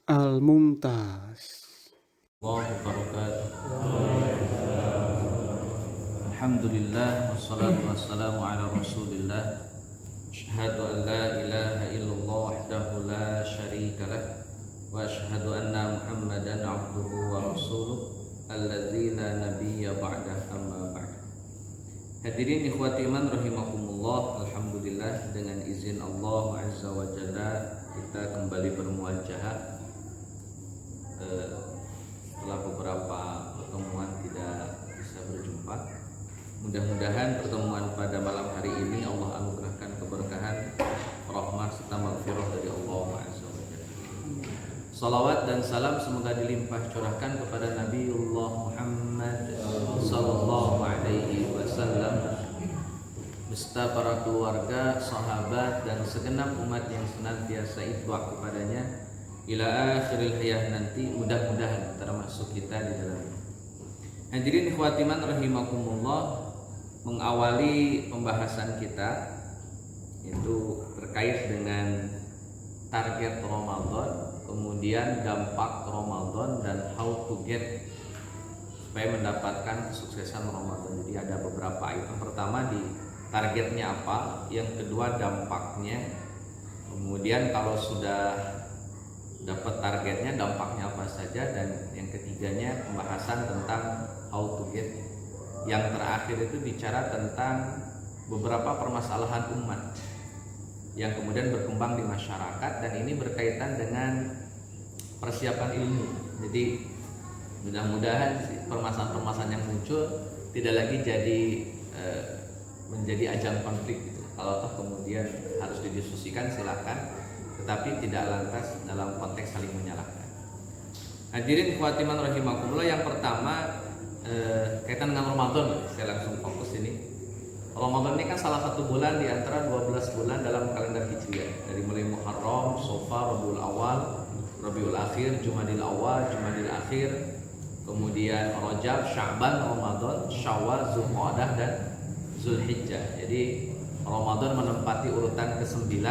Al-Mumtaz. Alhamdulillah wassalatu wassalamu ala Rasulillah. Asyhadu an la ilaha illallah wahdahu la syarika lah wa asyhadu anna Muhammadan abduhu wa rasuluh alladzi la nabiyya ba'dah, amma ba'd. Hadirin ikhwati iman rahimakumullah, alhamdulillah dengan izin Allah azza wa jalla kita kembali bermuajahah setelah beberapa pertemuan tidak bisa berjumpa. Mudah-mudahan pertemuan pada malam hari ini Allah anugerahkan keberkahan, rahmat serta maghfirah dari Allah azza wa jalla. Salawat dan salam semoga dilimpah curahkan kepada Nabiullah Muhammad sallallahu alaihi wasallam beserta para keluarga, sahabat dan segenap umat yang senantiasa itba' kepadanya ila akhiril hayah nanti, mudah-mudahan termasuk kita di dalamnya. Hadirin ikhwati man rahimakumullah, mengawali pembahasan kita itu terkait dengan target Ramadan, kemudian dampak Ramadan dan how to get supaya mendapatkan kesuksesan Ramadan. Jadi ada beberapa item. Pertama di targetnya apa, yang kedua dampaknya, kemudian kalau sudah dapat targetnya dampaknya apa saja, dan yang ketiganya pembahasan tentang how to get. Yang terakhir itu bicara tentang beberapa permasalahan umat yang kemudian berkembang di masyarakat, dan ini berkaitan dengan persiapan ilmu. Jadi mudah-mudahan permasalahan-permasalahan yang muncul tidak lagi jadi menjadi ajang konflik gitu. Kalau toh kemudian harus didiskusikan silakan, tetapi tidak lantas dalam konteks saling menyalahkan. Hadirin ikhwati man rahimakumullah, yang pertama kaitan dengan Ramadan. Saya langsung fokus ini. Ramadan ini kan salah satu bulan di antara 12 bulan dalam kalender Hijriah. Dari mulai Muharram, Safar, Rabiul Awal, Rabiul Akhir, Jumadil Awal, Jumadil Akhir, kemudian Rajab, Sya'ban, Ramadan, Syawal, Zulqa'dah dan Zulhijjah. Jadi Ramadan menempati urutan ke-9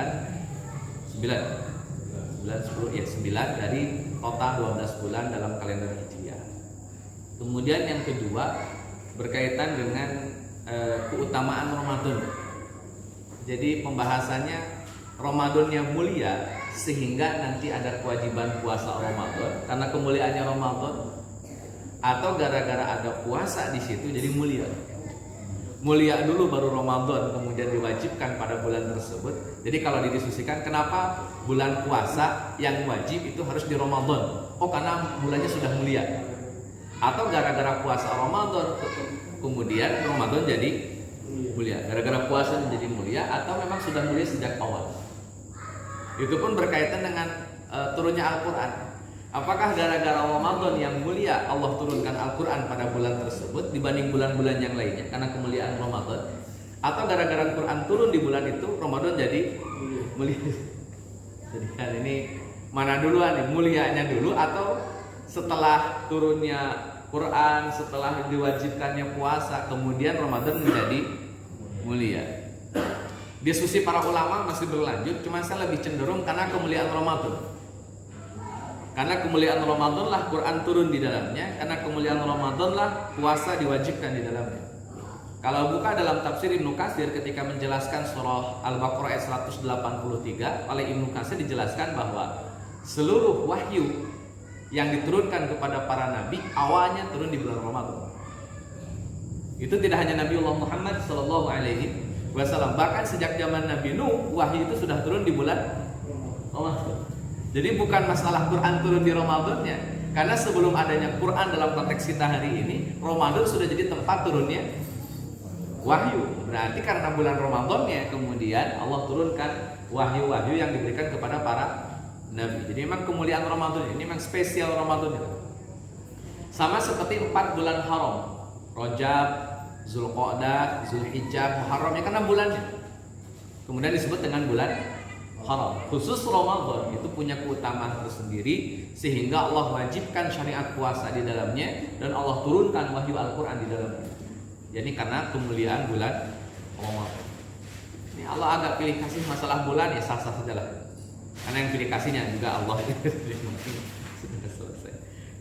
dari total 12 bulan dalam kalender Hijriah. Kemudian yang kedua berkaitan dengan keutamaan Ramadan. Jadi pembahasannya Ramadan yang mulia sehingga nanti ada kewajiban puasa Ramadan karena kemuliaannya Ramadan, atau gara-gara ada puasa di situ jadi mulia. Mulia dulu baru Ramadan kemudian diwajibkan pada bulan tersebut. Jadi kalau didiskusikan kenapa bulan puasa yang wajib itu harus di Ramadan? Oh karena bulannya sudah mulia. Atau gara-gara puasa Ramadan kemudian Ramadan jadi mulia. Gara-gara puasa menjadi mulia atau memang sudah mulia sejak awal. Itu pun berkaitan dengan turunnya Al-Quran. Apakah gara-gara Ramadan yang mulia Allah turunkan Al-Quran pada bulan tersebut dibanding bulan-bulan yang lainnya karena kemuliaan Ramadan? Atau gara-gara Al-Quran turun di bulan itu Ramadan jadi mulia? Jadi kan ini mana duluan nih, mulianya dulu atau setelah turunnya Quran, setelah diwajibkannya puasa kemudian Ramadan menjadi mulia? Diskusi para ulama masih berlanjut, cuma saya lebih cenderung karena kemuliaan Ramadan. Karena kemuliaan Ramadan lah Quran turun di dalamnya, karena kemuliaan Ramadan lah puasa diwajibkan di dalamnya. Kalau buka dalam tafsir Ibnu Katsir ketika menjelaskan surah Al-Baqarah ayat 183, oleh Ibnu Katsir dijelaskan bahwa seluruh wahyu yang diturunkan kepada para nabi awalnya turun di bulan Ramadan. Itu tidak hanya Nabiullah Muhammad sallallahu alaihi wasallam, bahkan sejak zaman Nabi Nuh wahyu itu sudah turun di bulan Ramadan. Jadi bukan masalah Quran turun di Ramadannya, karena sebelum adanya Quran dalam konteks kita hari ini, Ramadan sudah jadi tempat turunnya wahyu. Berarti karena bulan Ramadannya kemudian Allah turunkan wahyu-wahyu yang diberikan kepada para nabi. Jadi memang kemuliaan Ramadan ini memang spesial Ramadan itu. Sama seperti 4 bulan haram, Rajab, Zulqa'dah, Zulhijjah, Muharram, ya karena bulannya. Kemudian disebut dengan bulan haram. Khusus Ramadan itu punya keutamaan tersendiri sehingga Allah wajibkan syariat puasa di dalamnya dan Allah turunkan wahyu Al-Quran di dalamnya. Jadi karena kemuliaan bulan Ramadan. Ini Allah agak pilih kasih masalah bulan, ya sah-sah saja lah. Karena yang pilih kasihnya juga Allah. Sudah selesai.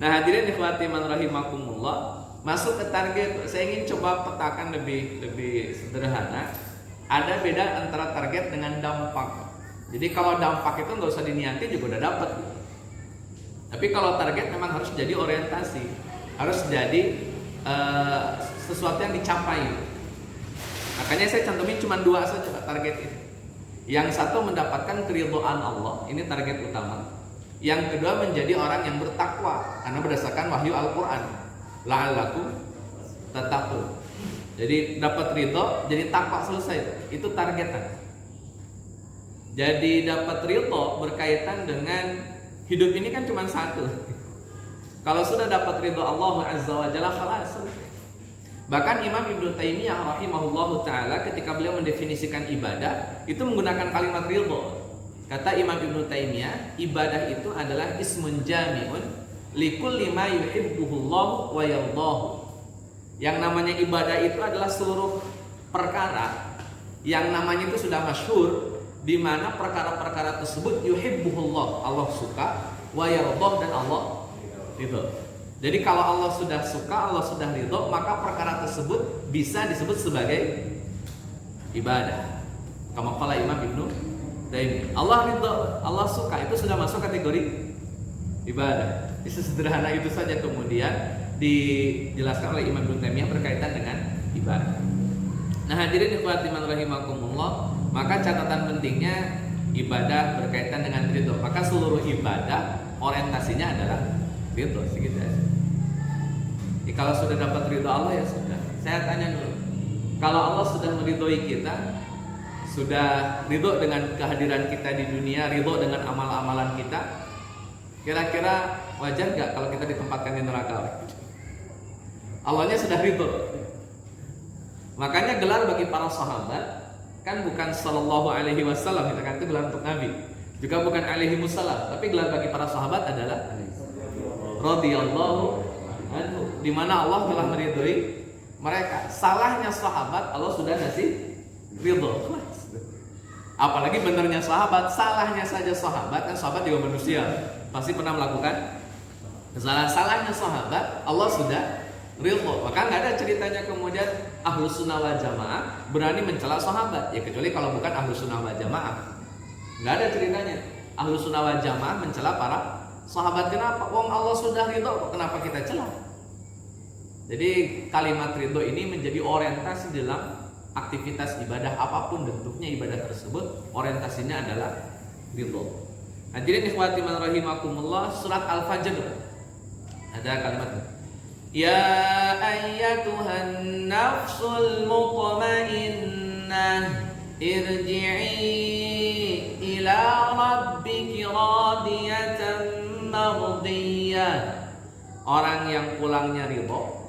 Nah, hadirin ikhwati man rahimakumullah, masuk ke target, saya ingin coba petakan lebih sederhana. Ada beda antara target dengan dampak. Jadi kalau dampak itu nggak usah diniati juga udah dapat. Tapi kalau target memang harus jadi orientasi, harus jadi sesuatu yang dicapai. Makanya saya cantumin cuma 2 saja target itu. Yang satu mendapatkan keridhaan Allah, ini target utama. Yang kedua menjadi orang yang bertakwa, karena berdasarkan wahyu Al-Quran, la'allakum tattaqun. Jadi dapat ridho, jadi takwa, selesai. Itu targetan. Jadi dapat ridho berkaitan dengan hidup ini kan cuma satu. Kalau sudah dapat ridho Allah Azza wa Jalla, khalas. Bahkan Imam Ibnu Taimiyah rahimahullahu taala ketika beliau mendefinisikan ibadah itu menggunakan kalimat ridho. Kata Imam Ibnu Taimiyah, ibadah itu adalah ismun jami'un likulli ma yuhibbuhullahu wa yardahu. Yang namanya ibadah itu adalah seluruh perkara yang namanya itu sudah masyhur, di mana perkara-perkara tersebut yuhibbuhullah, Allah suka, wa yardah, dan Allah ridho. Jadi kalau Allah sudah suka, Allah sudah ridho, maka perkara tersebut bisa disebut sebagai ibadah. Kama qala Imam Ibnu Taimiyah, Allah ridho, Allah suka, itu sudah masuk kategori ibadah. Itu sederhana itu saja, kemudian dijelaskan oleh Imam Ibnu Taimiyah berkaitan dengan ibadah. Nah, hadirin ikhwati man rahimakumullah, maka catatan pentingnya ibadah berkaitan dengan ridho. Maka seluruh ibadah orientasinya adalah ridho, segitu aja. Jadi kalau sudah dapat ridho Allah ya sudah. Saya tanya dulu, kalau Allah sudah meridhoi kita, sudah ridho dengan kehadiran kita di dunia, ridho dengan amal-amalan kita, kira-kira wajar gak kalau kita ditempatkan di neraka? Allahnya sudah ridho. Makanya gelar bagi para sahabat kan bukan sallallahu alaihi wasallam, itu kan itu gelar untuk Nabi. Juga bukan alaihi wasallam, tapi gelar bagi para sahabat adalah radhiyallahu anhu, di mana Allah telah meridhoi mereka. Salahnya sahabat, Allah sudah ngasih ridho. Apalagi benernya sahabat, salahnya saja sahabat, kan sahabat juga manusia, pasti pernah melakukan kesalahan. Salahnya sahabat, Allah sudah ridho. Maka nggak ada ceritanya kemudian Ahlus Sunnah wal Jamaah berani mencela sahabat, ya kecuali kalau bukan Ahlus Sunnah wal Jamaah. Nggak ada ceritanya Ahlus Sunnah wal Jamaah mencela para sahabat. Kenapa? Wong Allah sudah ridho, kenapa kita celah? Jadi kalimat ridho ini menjadi orientasi dalam aktivitas ibadah apapun bentuknya ibadah tersebut, orientasinya adalah ridho. Hadirin ikhwati man rahimakumullah, surat Al-Fajr ada kalimat, ya ayyatuhan nafsul mutmainnah irji'i ila rabbiki radiyatan mardiyah. Orang yang pulangnya ridho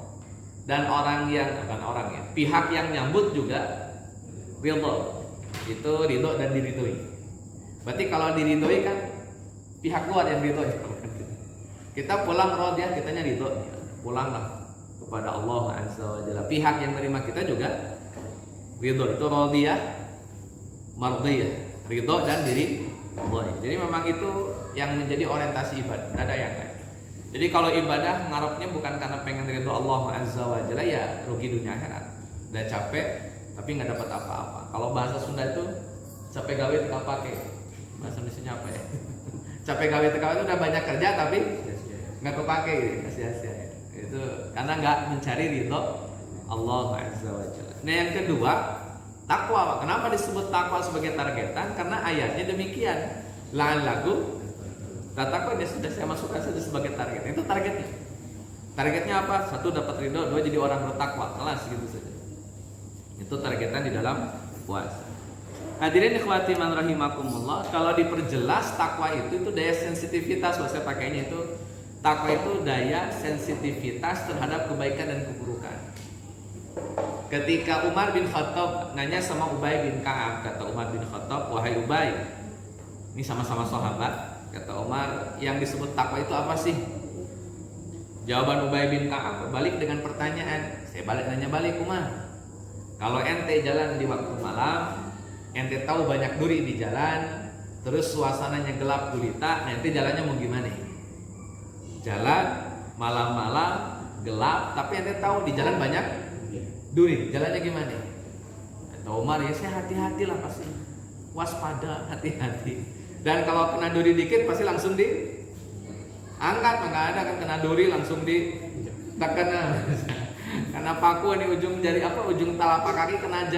dan orang yang pihak yang nyambut juga ridho. Itu ridho dan diridhoi. Berarti kalau diridhoi kan pihak luar yang ridho. Kita pulang radiyah, kitanya ridho, pulanglah kepada Allah Azza wa Jalla. Pihak yang menerima kita juga ridho. Itu radiyah mardiyah, ridho dan diridhoi. Jadi memang itu yang menjadi orientasi ibadah, tidak ada yang lain. Jadi kalau ibadah ngarepnya bukan karena pengen ridho Allah Azza wa Jalla, ya rugi dunia akhirat. Udah capek tapi nggak dapat apa-apa. Kalau bahasa Sunda itu capek gawe teka pakai. Bahasa Indonesia apa ya? Capek gawe teka itu udah banyak kerja tapi nggak kepake, sia-sia. Itu karena nggak mencari ridho Allah Azza wa Jalla. Nah, yang kedua, takwa. Kenapa disebut takwa sebagai targetan? Karena ayatnya demikian. La'allakum takwa, dia sudah saya masukkan saja sebagai target. Itu targetnya. Targetnya apa? 1 dapat ridho, 2 jadi orang bertakwa. Kelas gitu saja. Itu targetan di dalam puasa. Hadirin ikhwati man rahimakumullah, kalau diperjelas takwa itu daya sensitivitas. Kalau saya pakainya itu takwa itu daya sensitivitas terhadap kebaikan dan keburukan. Ketika Umar bin Khattab nanya sama Ubay bin Ka'ab, kata Umar bin Khattab, wahai Ubay, ini sama-sama sahabat. Kata Umar, yang disebut takwa itu apa sih? Jawaban Ubay bin Ka'ab balik dengan pertanyaan. Saya nanya balik, Umar, kalau ente jalan di waktu malam, ente tahu banyak duri di jalan, terus suasananya gelap gulita, nanti jalannya mau gimana? Jalan malam-malam gelap, tapi ente tahu di jalan banyak duri, jalannya gimana? Kata Umar, ya saya hati-hati lah, pasti waspada, hati-hati. Dan kalau kena duri dikit pasti langsung diangkat, nggak ada kan kena duri langsung terkena. Karena paku ini ujung jari ujung telapak kaki kena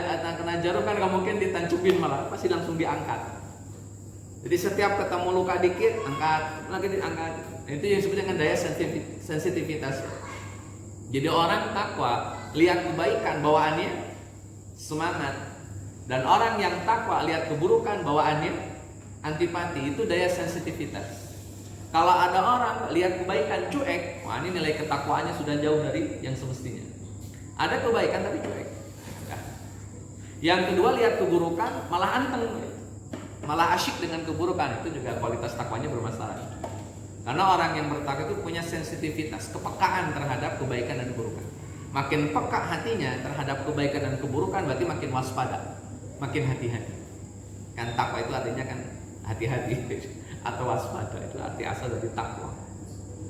jarum kan nggak mungkin ditancupin, malah pasti langsung diangkat. Jadi setiap ketemu luka dikit angkat, lagi diangkat. Itu yang disebut dengan daya sensitivitas. Jadi orang takwa lihat kebaikan bawaannya semangat, dan orang yang takwa lihat keburukan bawaannya antipati. Itu daya sensitivitas. Kalau ada orang lihat kebaikan cuek, wah ini nilai ketakwaannya sudah jauh dari yang semestinya. Ada kebaikan tapi cuek. Nah. Yang kedua lihat keburukan malah anteng, malah asyik dengan keburukan. Itu juga kualitas takwanya bermasalah. Karena orang yang bertakwa itu punya sensitivitas, kepekaan terhadap kebaikan dan keburukan. Makin peka hatinya terhadap kebaikan dan keburukan, berarti makin waspada, makin hati-hati. Kan takwa itu artinya kan hati-hati atau waspada, itu arti asal dari takwa.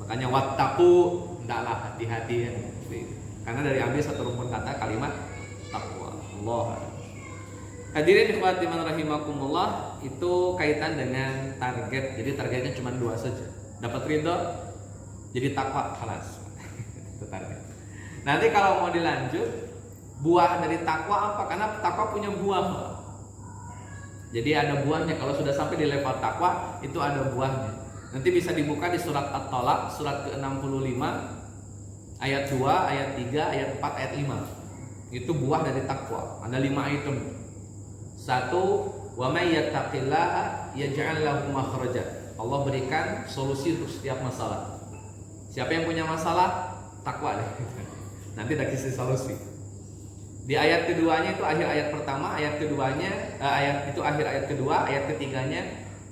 Makanya wattaqu, hendaklah hati-hati. Karena dari ambil satu rumpun kata kalimat takwa. Allah. Hadirin ikhwati man rahimakumullah, itu kaitan dengan target. Jadi targetnya cuma dua saja. Dapat ridho, jadi takwa, kelas. Itu target. Nanti kalau mau dilanjut, buah dari takwa apa? Karena takwa punya buah. Jadi ada buahnya. Kalau sudah sampai di level takwa, itu ada buahnya. Nanti bisa dibuka di surat At-Talaq, surat ke-65, ayat 2, ayat 3, ayat 4, ayat 5. Itu buah dari takwa. Ada 5 item. 1, wa may yattaqillaha yaj'al lahu makhraja. Allah berikan solusi untuk setiap masalah. Siapa yang punya masalah, takwa deh. Nanti ada kisah solusi. Di ayat keduanya itu akhir ayat pertama, ayat keduanya ayat itu akhir ayat kedua, ayat ketiganya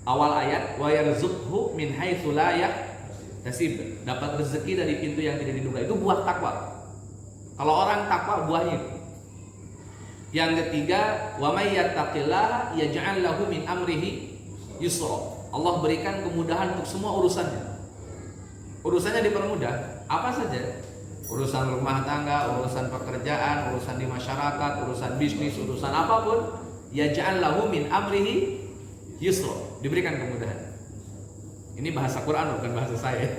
awal ayat, wa yarzuqhu min haitsu la yahtasib. Dapat rezeki dari pintu yang tidak diduga. Itu buah takwa. Kalau orang takwa buahnya itu. Yang ketiga, wa may yattaqillaha yaj'al lahu min amrihi yusra. Allah berikan kemudahan untuk semua urusannya. Urusannya dipermudah. Apa saja? Urusan rumah tangga, urusan pekerjaan, urusan di masyarakat, urusan bisnis, urusan apapun, yaj'al lahu min amrihi yusra. Diberikan kemudahan. Ini bahasa Quran bukan bahasa saya.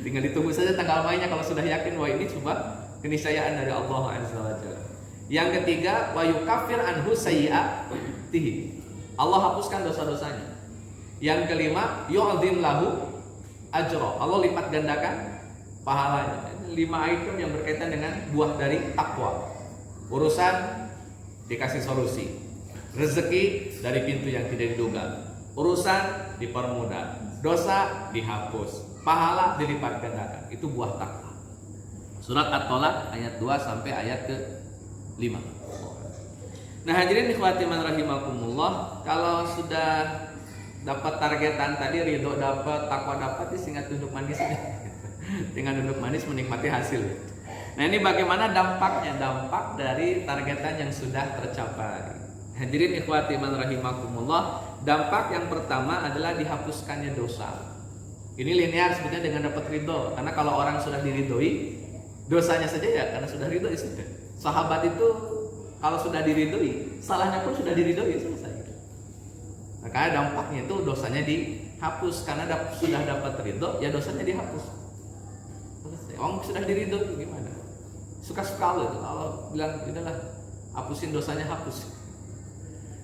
Tinggal ditunggu saja tanggal mainnya kalau sudah yakin wah ini sebuah keniscayaan dari Allah Azza wa Jalla. Yang ketiga, wa yukaffir anhu sayyi'atihi. Allah hapuskan dosa-dosanya. Yang kelima, yu'adzim lahu ajra. Allah lipat gandakan pahalanya. 5 item yang berkaitan dengan buah dari takwa. Urusan dikasih solusi. Rezeki dari pintu yang tidak diduga. Urusan dipermudah. Dosa dihapus. Pahala dilipat gandakan. Itu buah takwa. Surat At-Talaq ayat 2 sampai ayat ke-5. Nah, hadirin ikhwati man rahimakumullah, kalau sudah dapat targetan tadi, ridho dapat, takwa dapat, tinggal duduk manis. Tinggal duduk manis menikmati hasil. Nah, ini bagaimana dampaknya? Dampak dari targetan yang sudah tercapai. Hadirin ikhwati man rahimakumullah, dampak yang pertama adalah dihapuskannya dosa. Ini linear sebetulnya dengan dapat ridho. Karena kalau orang sudah diridhoi, dosanya saja ya karena sudah ridhoi sudah. Sahabat itu kalau sudah diridhoi, salahnya pun sudah diridhoi, selesai. Maka dampaknya itu dosanya dihapus. Karena sudah dapat ridho, ya dosanya dihapus. Orang sudah diridhoi gimana? Suka-suka loh kalau bilang udahlah hapusin dosanya, hapus.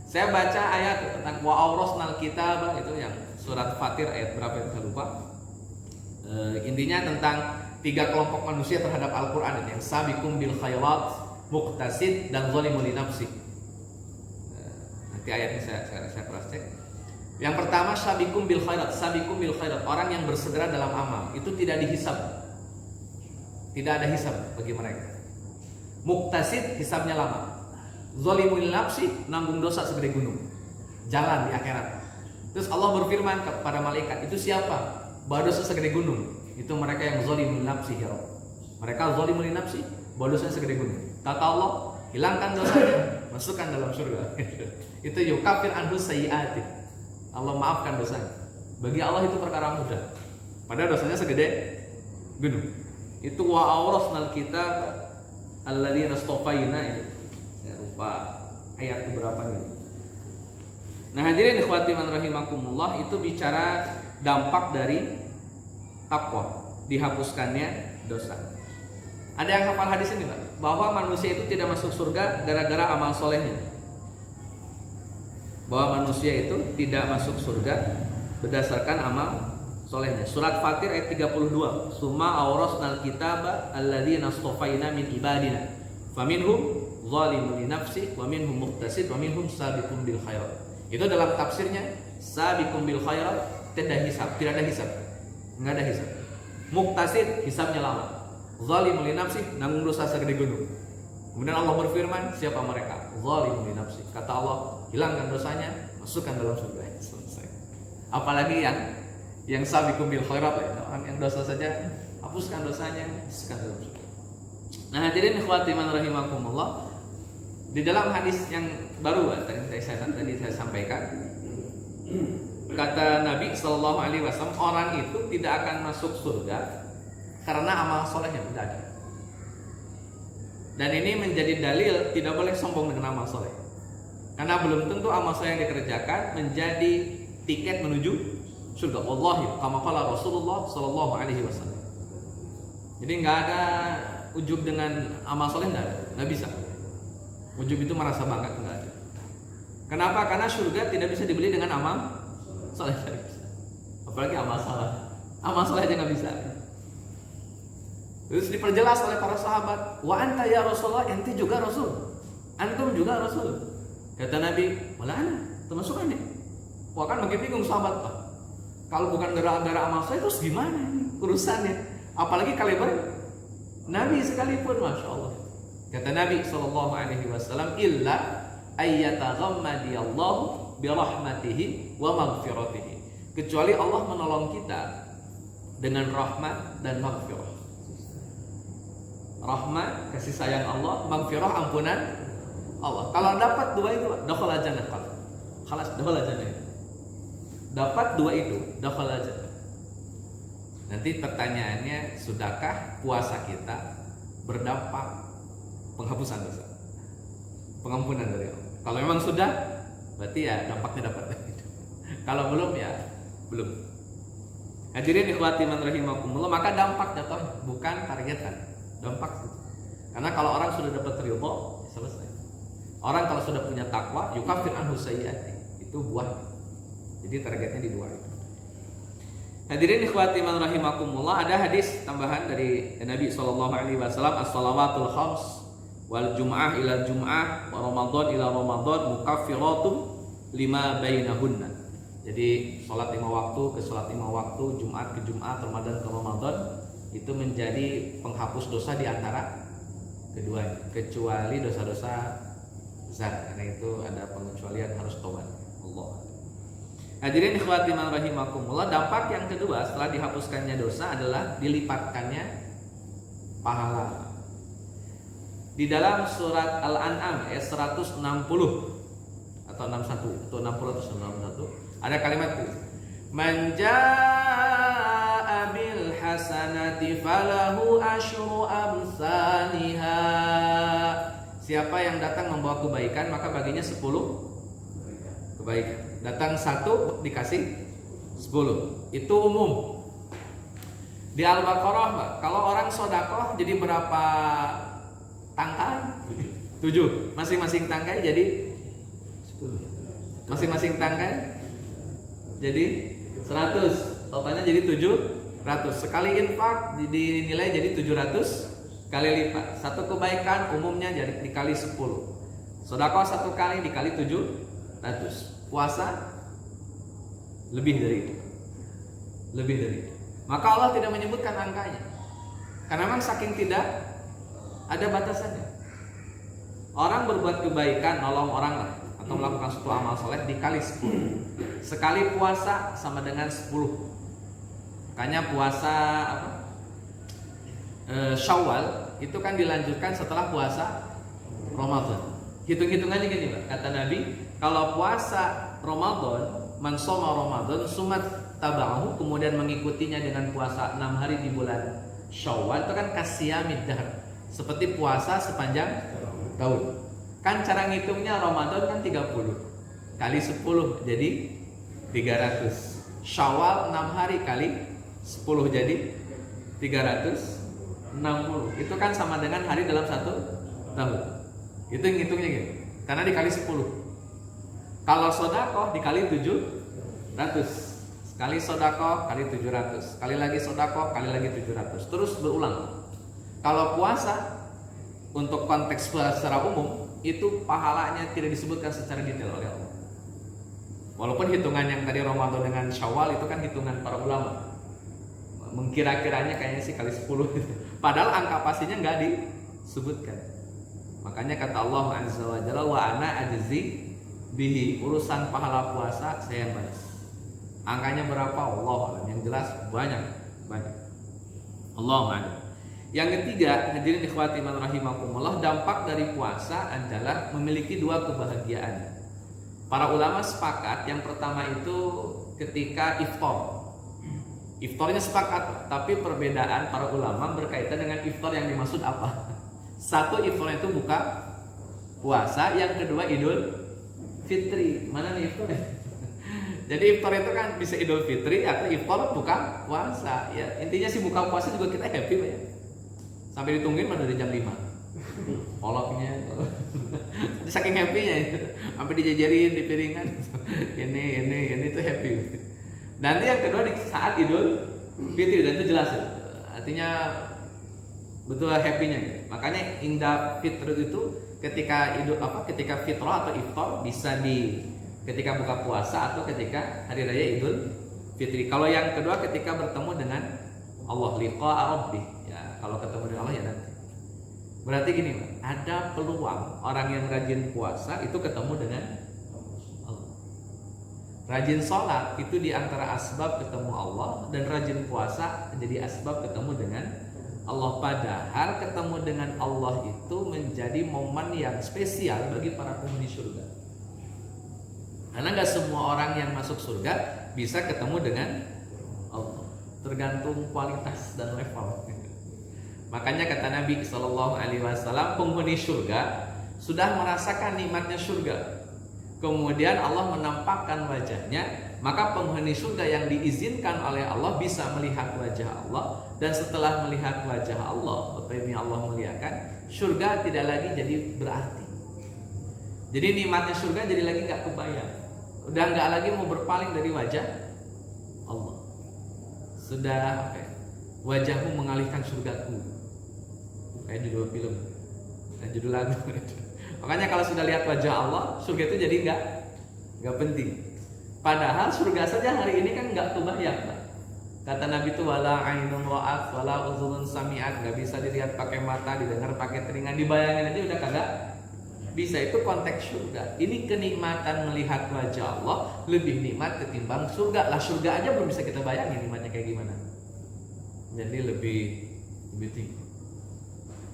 Saya baca ayat tentang wa awrasnal kitab, itu yang surat Fatir ayat berapa itu saya lupa. Intinya tentang 3 kelompok manusia terhadap Al-Qur'an, yang sabiqum bil khairat, muqtasid, dan zalimun li nafsi. Nanti ayatnya saya cross check. Yang pertama sabiqum bil khairat, sabiqum bil khairat, orang yang bersegera dalam amal, itu tidak dihisab. Tidak ada hisab bagi mereka. Muqtasid, hisabnya lama. Zalimul nafsi, nanggung dosa segede gunung. Jalan di akhirat. Terus Allah berfirman kepada malaikat, itu siapa? Bawa dosa segede gunung. Itu mereka yang zalimul nafsi, ya Rabb. Mereka zalimul nafsi, bawa dosa segede gunung. Kata Allah, hilangkan dosanya, masukkan dalam surga. Itu yukafir anhu sayyi'atih. Allah maafkan dosanya. Bagi Allah itu perkara mudah. Padahal dosanya segede gunung. Itu wa awrasnal kitab alladzina istafaina itu. Saya lupa ayat berapa ini. Nah, hadirin ikhwati man rahimakumullah, itu bicara dampak dari takwa, dihapuskannya dosa. Ada yang hafal hadis ini Pak? Bahwa manusia itu tidak masuk surga gara-gara amal solehnya. Bahwa manusia itu tidak masuk surga berdasarkan amal solehnya. Surat Fatir ayat 32. Summa awrasnal kitaba alladzina istafaina min ibadina. Faminhum zalimun li nafsi wa minhum muqtasid wa minhum sabiqun bil khairat. Itu dalam tafsirnya sabiqun bil khairat tidak ada hisab. Enggak ada hisab. Muqtasid hisabnya lama. Zalimun li nafsi nanggung dosa segede gunung. Kemudian Allah berfirman, siapa mereka? Zalimun li nafsi. Kata Allah, hilangkan dosanya, masukkan dalam surga. Selesai. Apalagi yang sabiqun bil khairat, orang yang dosa saja hapuskan dosanya, masukkan dalam surga. Nah, hadirin ikhwati man rahimakumullah, di dalam hadis yang baru tadi saya sampaikan, kata Nabi Shallallahu Alaihi Wasallam, orang itu tidak akan masuk surga karena amal solehnya tidak ada. Dan ini menjadi dalil tidak boleh sombong dengan amal soleh, karena belum tentu amal soleh yang dikerjakan menjadi tiket menuju surga. Wallahi, kama qala Rasulullah Shallallahu Alaihi Wasallam. Jadi nggak ada ujub dengan amal soleh, nggak bisa. Ujub itu merasa bangga, nggak ada. Kenapa? Karena surga tidak bisa dibeli dengan amal soleh, apalagi amal salah. Amal soleh aja nggak bisa. Terus diperjelas oleh para sahabat, wa anta ya Rasulullah, ente juga Rasul, antum juga Rasul. Kata Nabi, malah ana termasuk aneh. Wah, kan makin bingung sahabat, Pak. Kalau bukan gara-gara amal soleh terus gimana ini urusannya? Apalagi kaliber Nabi sekalipun, masya Allah. Kata Nabi Shallallahu Alaihi Wasallam, illa ayyataghammadiyallahu birahmatihi wa maghfiratihi. Kecuali Allah menolong kita dengan rahmat dan maghfirah. Rahmat, kasih sayang Allah, maghfirah, ampunan Allah. Kalau dapat dua itu, dakhala jannah. Khalas, dakhala jannah. Dapat dua itu, dakhala jannah. Nanti pertanyaannya, sudahkah puasa kita berdampak penghapusan dosa, pengampunan dari Allah? Kalau memang sudah, berarti ya dampaknya dapat. Kalau belum, ya belum. Hadirin ikhwati man rahimakumullah, maka dampak jatuh bukan targetan, dampak. Karena kalau orang sudah dapat ridho, selesai. Orang kalau sudah punya takwa, yukaffir anhu sayyi'ati, itu buah. Jadi targetnya di dua itu. Hadirin ikhwati man rahimakumullah, ada hadis tambahan dari Nabi sallallahu alaihi wasallam, as-shalawatul khams wal jum'ah ila jum'ah wa ramadan ila ramadan mukaffiratun lima bainahunna. Jadi salat 5 waktu ke salat 5 waktu, Jumat ke Jumat, Ramadan ke Ramadan, itu menjadi penghapus dosa di antara keduanya, kecuali dosa-dosa besar. Karena itu ada pengecualian, harus taubat. Allah. Hadirin ikhwati man rahimakumullah, dampak yang kedua setelah dihapuskannya dosa adalah dilipatkannya pahala. Di dalam surat Al-An'am ayat 160 atau 61 atau 60 atau 61 ada kalimat man jaa'a bil hasanati falahu asyru amsalha. Siapa yang datang membawa kebaikan maka baginya 10 kebaikan. Datang 1 dikasih 10. Itu umum. Di Al-Baqarah, Mbak, kalau orang sedekah jadi berapa tangkai? 7. Masing-masing tangkai jadi 10. Masing-masing tangkai jadi 100. Totalnya jadi 700. Sekali infak dinilai jadi 700 kali lipat. Satu kebaikan umumnya jadi dikali 10. Sedekah 1 kali dikali 700. Puasa lebih dari itu. Lebih dari itu. Maka Allah tidak menyebutkan angkanya. Karena memang saking tidak ada batasannya. Orang berbuat kebaikan, nolong orang lah, atau melakukan suatu amal soleh dikali 10. Sekali puasa sama dengan 10. Makanya puasa Syawal itu kan dilanjutkan setelah puasa Ramadan. Hitung-hitungannya gini, Pak. Kata Nabi, kalau puasa Ramadan man shoma Ramadan sumat tabahu, kemudian mengikutinya dengan puasa 6 hari di bulan Syawal, itu kan kasiyamid dahr, seperti puasa sepanjang tahun. Kan cara ngitungnya Ramadan kan 30 kali 10 jadi 300. Syawal 6 hari kali 10 jadi 360. Itu kan sama dengan hari dalam 1 tahun. Itu ngitungnya gitu. Karena dikali 10. Kalau sodakoh dikali 700. Sekali sodakoh kali 700. Sekali lagi sodakoh kali lagi 700. Terus berulang. Kalau puasa untuk konteks secara umum itu pahalanya tidak disebutkan secara detail oleh Allah. Walaupun hitungan yang tadi Ramadan dengan Syawal itu kan hitungan para ulama. Mengkira-kiranya kayaknya sih kali 10 gitu. Padahal angka pastinya nggak disebutkan. Makanya kata Allah Azza wa Jalla, wa ana ajzi bihi, urusan pahala puasa saya yang balas. Angkanya berapa Allah alam, yang jelas banyak. Allah a'lam. Yang ketiga, hadirin ikhwati man rahimakumullah, dampak dari puasa adalah memiliki 2 kebahagiaan. Para ulama sepakat, yang pertama itu ketika iftar. Iftarnya sepakat, tapi perbedaan para ulama berkaitan dengan iftar yang dimaksud apa. Satu, iftar itu buka puasa, yang kedua Idul Fitri. Mana nih iftar? Jadi iftar itu kan bisa Idul Fitri atau iftar buka puasa. Ya, intinya sih buka puasa juga kita happy ya. Sampai ditungguin mah dari jam 5. Koloknya. Saking happy-nya sampai dijajarin di piringan. Ini tuh happy. Dan yang kedua di saat Idul Fitri, dan itu jelas ya. Artinya betul happy-nya gitu. Makanya indah fitr itu ketika ketika fitrah atau iftar bisa di ketika buka puasa atau ketika hari raya Idul Fitri. Kalau yang kedua ketika bertemu dengan Allah, liqa'a rabbih. Ya, kalau ketemu dengan Allah ya nanti. Berarti gini, ada peluang orang yang rajin puasa itu ketemu dengan Allah. Rajin sholat itu di antara asbab ketemu Allah, dan rajin puasa jadi asbab ketemu dengan Allah. Padahal ketemu dengan Allah itu menjadi momen yang spesial bagi para penghuni surga. Karena gak semua orang yang masuk surga bisa ketemu dengan Allah. Tergantung kualitas dan level. Makanya kata Nabi SAW, penghuni surga sudah merasakan nikmatnya surga. Kemudian Allah menampakkan wajahnya, maka penghuni surga yang diizinkan oleh Allah bisa melihat wajah Allah. Dan setelah melihat wajah Allah, ini Allah muliakan, surga tidak lagi jadi berarti. Jadi nikmatnya surga jadi lagi gak kebayang. Udah gak lagi mau berpaling dari wajah Allah. Sudah wajahmu mengalihkan surgaku. Kayak judul film, judul lagu. Makanya kalau sudah lihat wajah Allah, surga itu jadi nggak penting. Padahal surga saja hari ini kan nggak kebayang, Pak. Kata Nabi itu wala ainun ra'at wala uzunun sami'at, nggak bisa dilihat pakai mata, didengar pakai telinga, dibayangin aja udah kagak bisa. Itu konteks surga. Ini kenikmatan melihat wajah Allah lebih nikmat ketimbang surga. Lah surga aja belum bisa kita bayangin nikmatnya kayak gimana. Jadi lebih tinggi.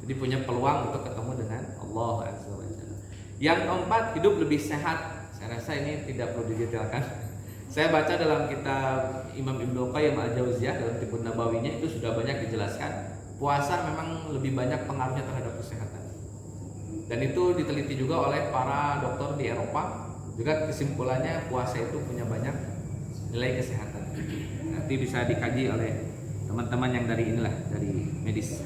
Jadi punya peluang untuk ketemu dengan Allah Azza wa Jalla. Yang keempat, hidup lebih sehat. Saya rasa ini tidak perlu didetailkan. Saya baca dalam kitab Imam Ibnu Qayyim Al-Jauziyah dalam Tibbun Nabawinya itu sudah banyak dijelaskan puasa memang lebih banyak pengaruhnya terhadap kesehatan. Dan itu diteliti juga oleh para dokter di Eropa. Juga kesimpulannya puasa itu punya banyak nilai kesehatan. Nanti bisa dikaji oleh teman-teman yang dari medis.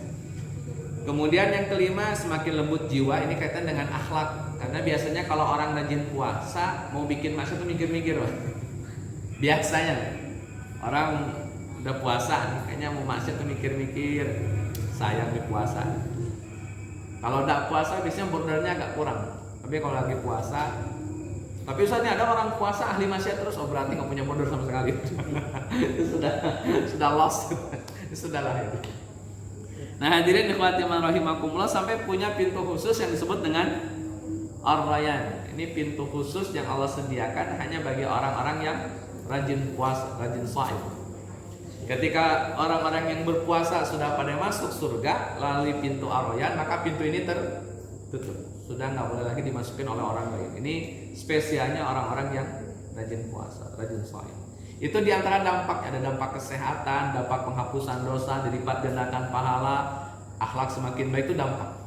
Kemudian yang kelima, semakin lembut jiwa. Ini kaitan dengan akhlak. Karena biasanya kalau orang rajin puasa mau bikin maksiat tuh mikir-mikir, Pak. Biasanya orang udah puasa nih, kayaknya mau maksiat tuh mikir-mikir, sayang di puasa. Kalau udah puasa biasanya bordernya agak kurang. Tapi kalau lagi puasa, tapi Ustaznya ada orang puasa ahli maksiat terus, oh berarti nggak punya border sama sekali. Itu sudah lost. Itu sudah lah itu. Nah hadirin ikhwati man rahimakumullah, sampai punya pintu khusus yang disebut dengan Ar-Rayyan. Ini pintu khusus yang Allah sediakan hanya bagi orang-orang yang rajin puasa, rajin shaim. Ketika orang-orang yang berpuasa sudah pada masuk surga melalui pintu Ar-Rayyan, maka pintu ini tertutup. Sudah nggak boleh lagi dimasukin oleh orang lain. Ini spesialnya orang-orang yang rajin puasa, rajin shaim. Itu diantara dampak, ada dampak kesehatan, dampak penghapusan dosa, dilipat gandakan pahala, akhlak semakin baik, itu dampak.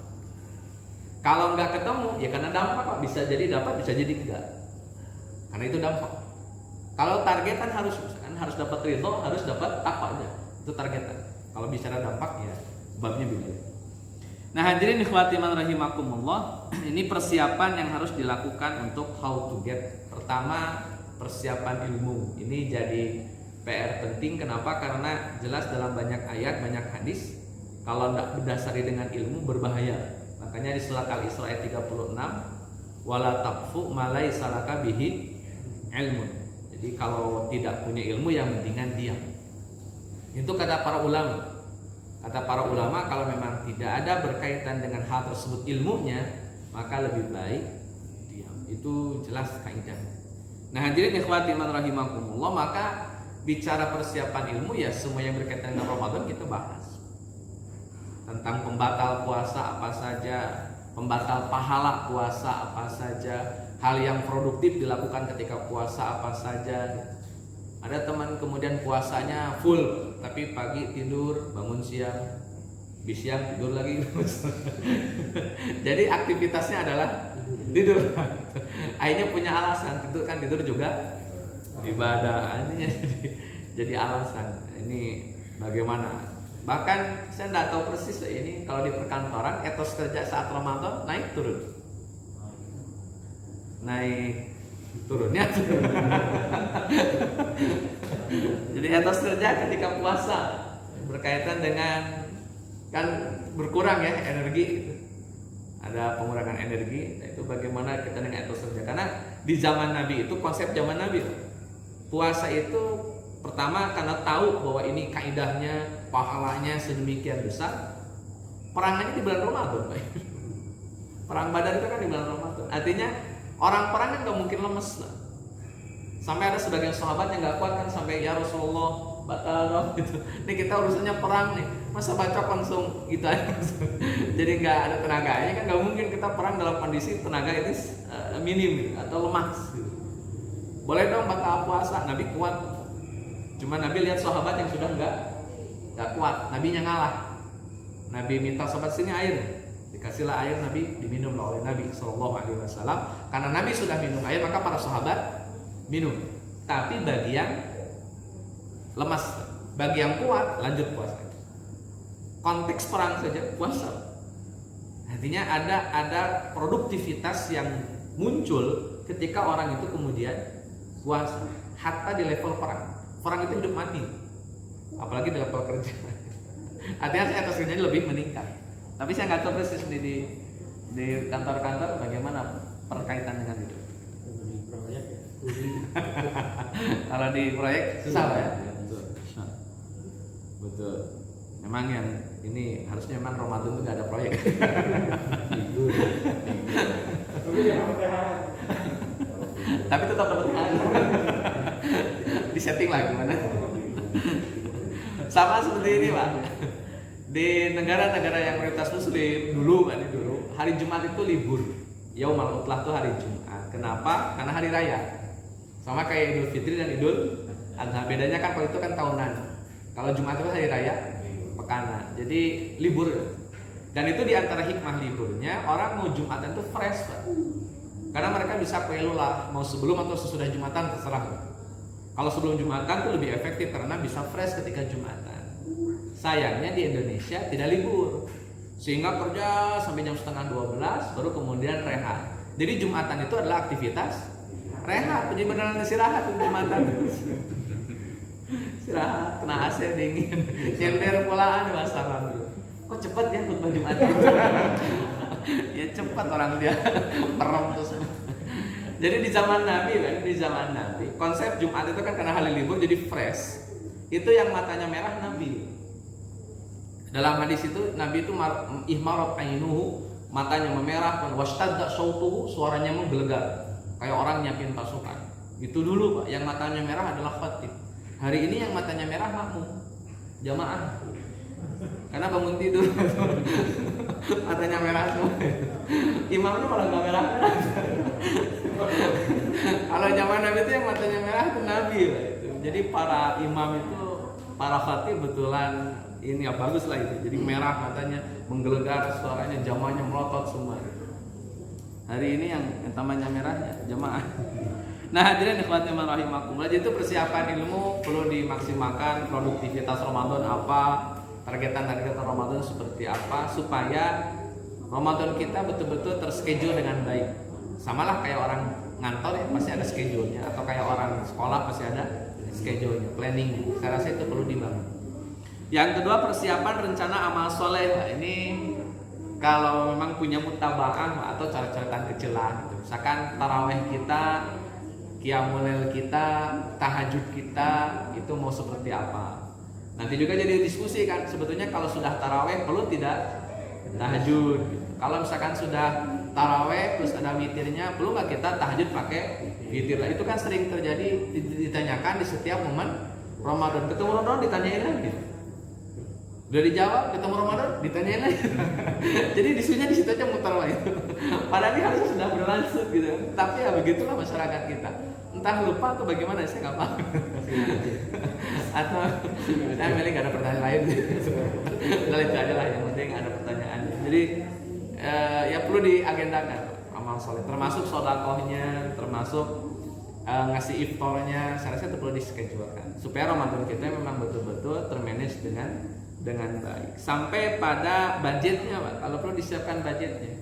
Kalau nggak ketemu, ya karena dampak Pak, bisa jadi dapat, bisa jadi enggak. Karena itu dampak. Kalau targetan harus dapat ridho, harus dapat takwa aja. Itu targetan. Kalau bicara dampak ya babnya beda. Nah, hadirin ikhwati man rahimakumullah, ini persiapan yang harus dilakukan untuk how to get. Pertama, persiapan ilmu. Ini jadi PR penting. Kenapa? Karena jelas dalam banyak ayat, banyak hadis, kalau tidak berdasari dengan ilmu berbahaya. Makanya di surat Al-Isra ayat 36, wala taqfu ma laysa laka bihi ilmun. Jadi kalau tidak punya ilmu yang mendingan diam. Itu kata para ulama. Kata para ulama, kalau memang tidak ada berkaitan dengan hal tersebut ilmunya, maka lebih baik diam. Itu jelas kaidah. Nah, hadirin ikhwati man rahimakumullah, maka bicara persiapan ilmu ya semua yang berkaitan dengan Ramadan kita bahas. Tentang pembatal puasa apa saja, pembatal pahala puasa apa saja, hal yang produktif dilakukan ketika puasa apa saja. Ada teman kemudian puasanya full, tapi pagi tidur, bangun siang, siang tidur lagi. Jadi aktivitasnya adalah tidur. Akhirnya punya alasan, tidur juga ibadah. Akhirnya jadi alasan. Ini bagaimana? Bahkan saya tidak tahu persis ini kalau di perkantoran etos kerja saat Ramadan naik turun. Naik turunnya turun. Jadi etos kerja ketika puasa berkaitan dengan kan berkurang ya energi gitu. Ada pengurangan energi. Nah, itu bagaimana kita dengan etos kerja, karena di zaman Nabi itu konsep zaman Nabi puasa itu pertama karena tahu bahwa ini kaidahnya, pahalanya sedemikian besar. Perangannya di bulan Ramadan, Pak. Perang Badar itu kan di bulan Ramadan. Artinya orang perang kan gak mungkin lemes lah. Sampai ada sebagian sahabat yang gak kuat kan, sampai ya Rasulullah batal dong gitu. Ini kita urusannya perang nih, masa baca langsung gitu aja. Jadi gak ada tenaganya kan, gak mungkin kita perang dalam kondisi tenaga itu minim atau lemah gitu. Boleh dong batal puasa, Nabi kuat. Cuma Nabi lihat sahabat yang sudah nggak kuat, Nabinya ngalah. Nabi minta sahabat sini air, dikasihlah air, Nabi diminum oleh Nabi Shallallahu Alaihi Wasallam. Karena Nabi sudah minum air, maka para sahabat minum. Tapi bagi yang lemas, bagi yang kuat lanjut puasa. Konteks perang saja puasa. Artinya ada produktivitas yang muncul ketika orang itu kemudian puasa, hatta di level perang. Perang itu hidup mati, apalagi di level kerja. Artinya saya atas kerjanya lebih meningkat. Tapi saya nggak tahu persis di kantor-kantor bagaimana perkaitan dengan itu. Kalau di proyek susah ya. Betul. Memang yang ini harusnya memang Ramadan itu nggak ada proyek. Tapi tetap dapat THR. Disetting lah gimana. Sama seperti ini Pak. Di negara-negara yang mayoritas muslim dulu hari Jumat itu libur. Yaumul Utlah itu hari Jumat. Kenapa? Karena hari raya. Sama kayak Idul Fitri dan Idul Adha. Bedanya kan kalau itu kan tahunan. Kalau Jumat itu hari raya pekanan. Jadi libur. Dan itu diantara hikmah liburnya, orang mau Jumatan itu fresh Pak. Karena mereka bisa lah mau sebelum atau sesudah Jumatan terserah. Kalau sebelum Jumatan itu lebih efektif karena bisa fresh ketika Jumatan. Sayangnya di Indonesia tidak libur, sehingga kerja sampai jam 11:30 baru kemudian rehat. Jadi Jumatan itu adalah aktivitas rehat. Jadi beneran istirahat Jumatan. Istirahat, kena AC dingin, nyender pulaan masalah. Kok cepat ya khutbah Jumatan? Ya cepat orang dia merem terus. Jadi di zaman Nabi konsep Jumat itu kan karena hari libur jadi fresh. Itu yang matanya merah Nabi. Dalam hadis itu Nabi itu ihmarat ainuhu, matanya memerah, washtadda sautuhu, suaranya menggelegar kayak orang nyiapin pasukan. Itu dulu Pak, yang matanya merah adalah khatib. Hari ini yang matanya merah makmum, jamaah. Karena bangun tidur matanya merah semua. Imamnya malah nggak merah. Kalau zaman Nabi itu yang matanya merah itu Nabi lah itu. Jadi para imam itu, para khatib betulan ini ya bagus lah itu. Jadi merah matanya, menggelegar, suaranya jamaahnya melotot semua. Hari ini yang tamanya merah ya jamaah. Nah hadirin ikhwati rahimakumullah, jadi itu persiapan ilmu perlu dimaksimalkan. Produktivitas Ramadan apa, targetan Ramadan seperti apa, supaya Ramadan kita betul-betul terschedule dengan baik. Samalah kayak orang ngantor ya pasti ada schedule-nya, atau kayak orang sekolah pasti ada schedule-nya, planning. Saya rasa itu perlu dibangun. Yang kedua, persiapan rencana amal soleh. Nah, ini kalau memang punya mutaba'ah atau cara-caraan kecil lah gitu. Misalkan taraweh kita, qiyamul lail kita, tahajud kita itu mau seperti apa. Nanti juga jadi diskusi kan, sebetulnya kalau sudah taraweh perlu tidak tahajud. Kalau misalkan sudah taraweh terus ada witirnya, perlu nggak kita tahajud pakai witir? Itu kan sering terjadi, ditanyakan di setiap momen Ramadan. Ketemu Ramadan ditanyain lagi. Udah dijawab, ketemu Ramadan ditanyain lagi. Jadi diskusinya di situ aja muter lagi. Padahal ini harusnya sudah berlangsung gitu. Tapi ya begitulah masyarakat kita. Entah lupa atau bagaimana, saya nggak paham. Atau saya milih nggak ada pertanyaan lain. Udah itu aja lah, yang penting ada pertanyaan. Jadi ya perlu diagendakan amal soleh, termasuk sodakohnya, termasuk ngasih iftarnya. Saya rasa itu perlu dischedulekan supaya Ramadan kita memang betul-betul termanage dengan baik. Sampai pada budgetnya, Pak. Kalau perlu disiapkan budgetnya.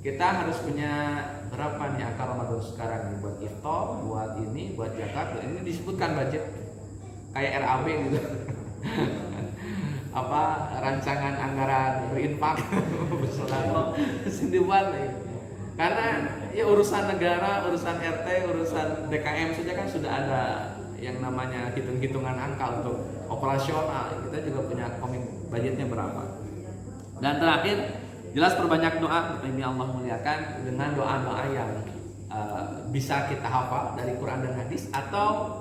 Kita harus punya berapa nih angka Ramadan sekarang nih, buat iftar, buat ini, buat zakat. Ini disebutkan budget kayak RAB gitu. Apa rancangan anggaran berinfak bersedekah sendirian gitu. Karena ya urusan negara, urusan RT, urusan DKM saja kan sudah ada yang namanya hitung-hitungan angka untuk operasional. Kita juga punya komit budgetnya berapa. Dan terakhir, jelas perbanyak doa. Ini Allah muliakan dengan doa-doa yang bisa kita hafal dari Quran dan hadis, atau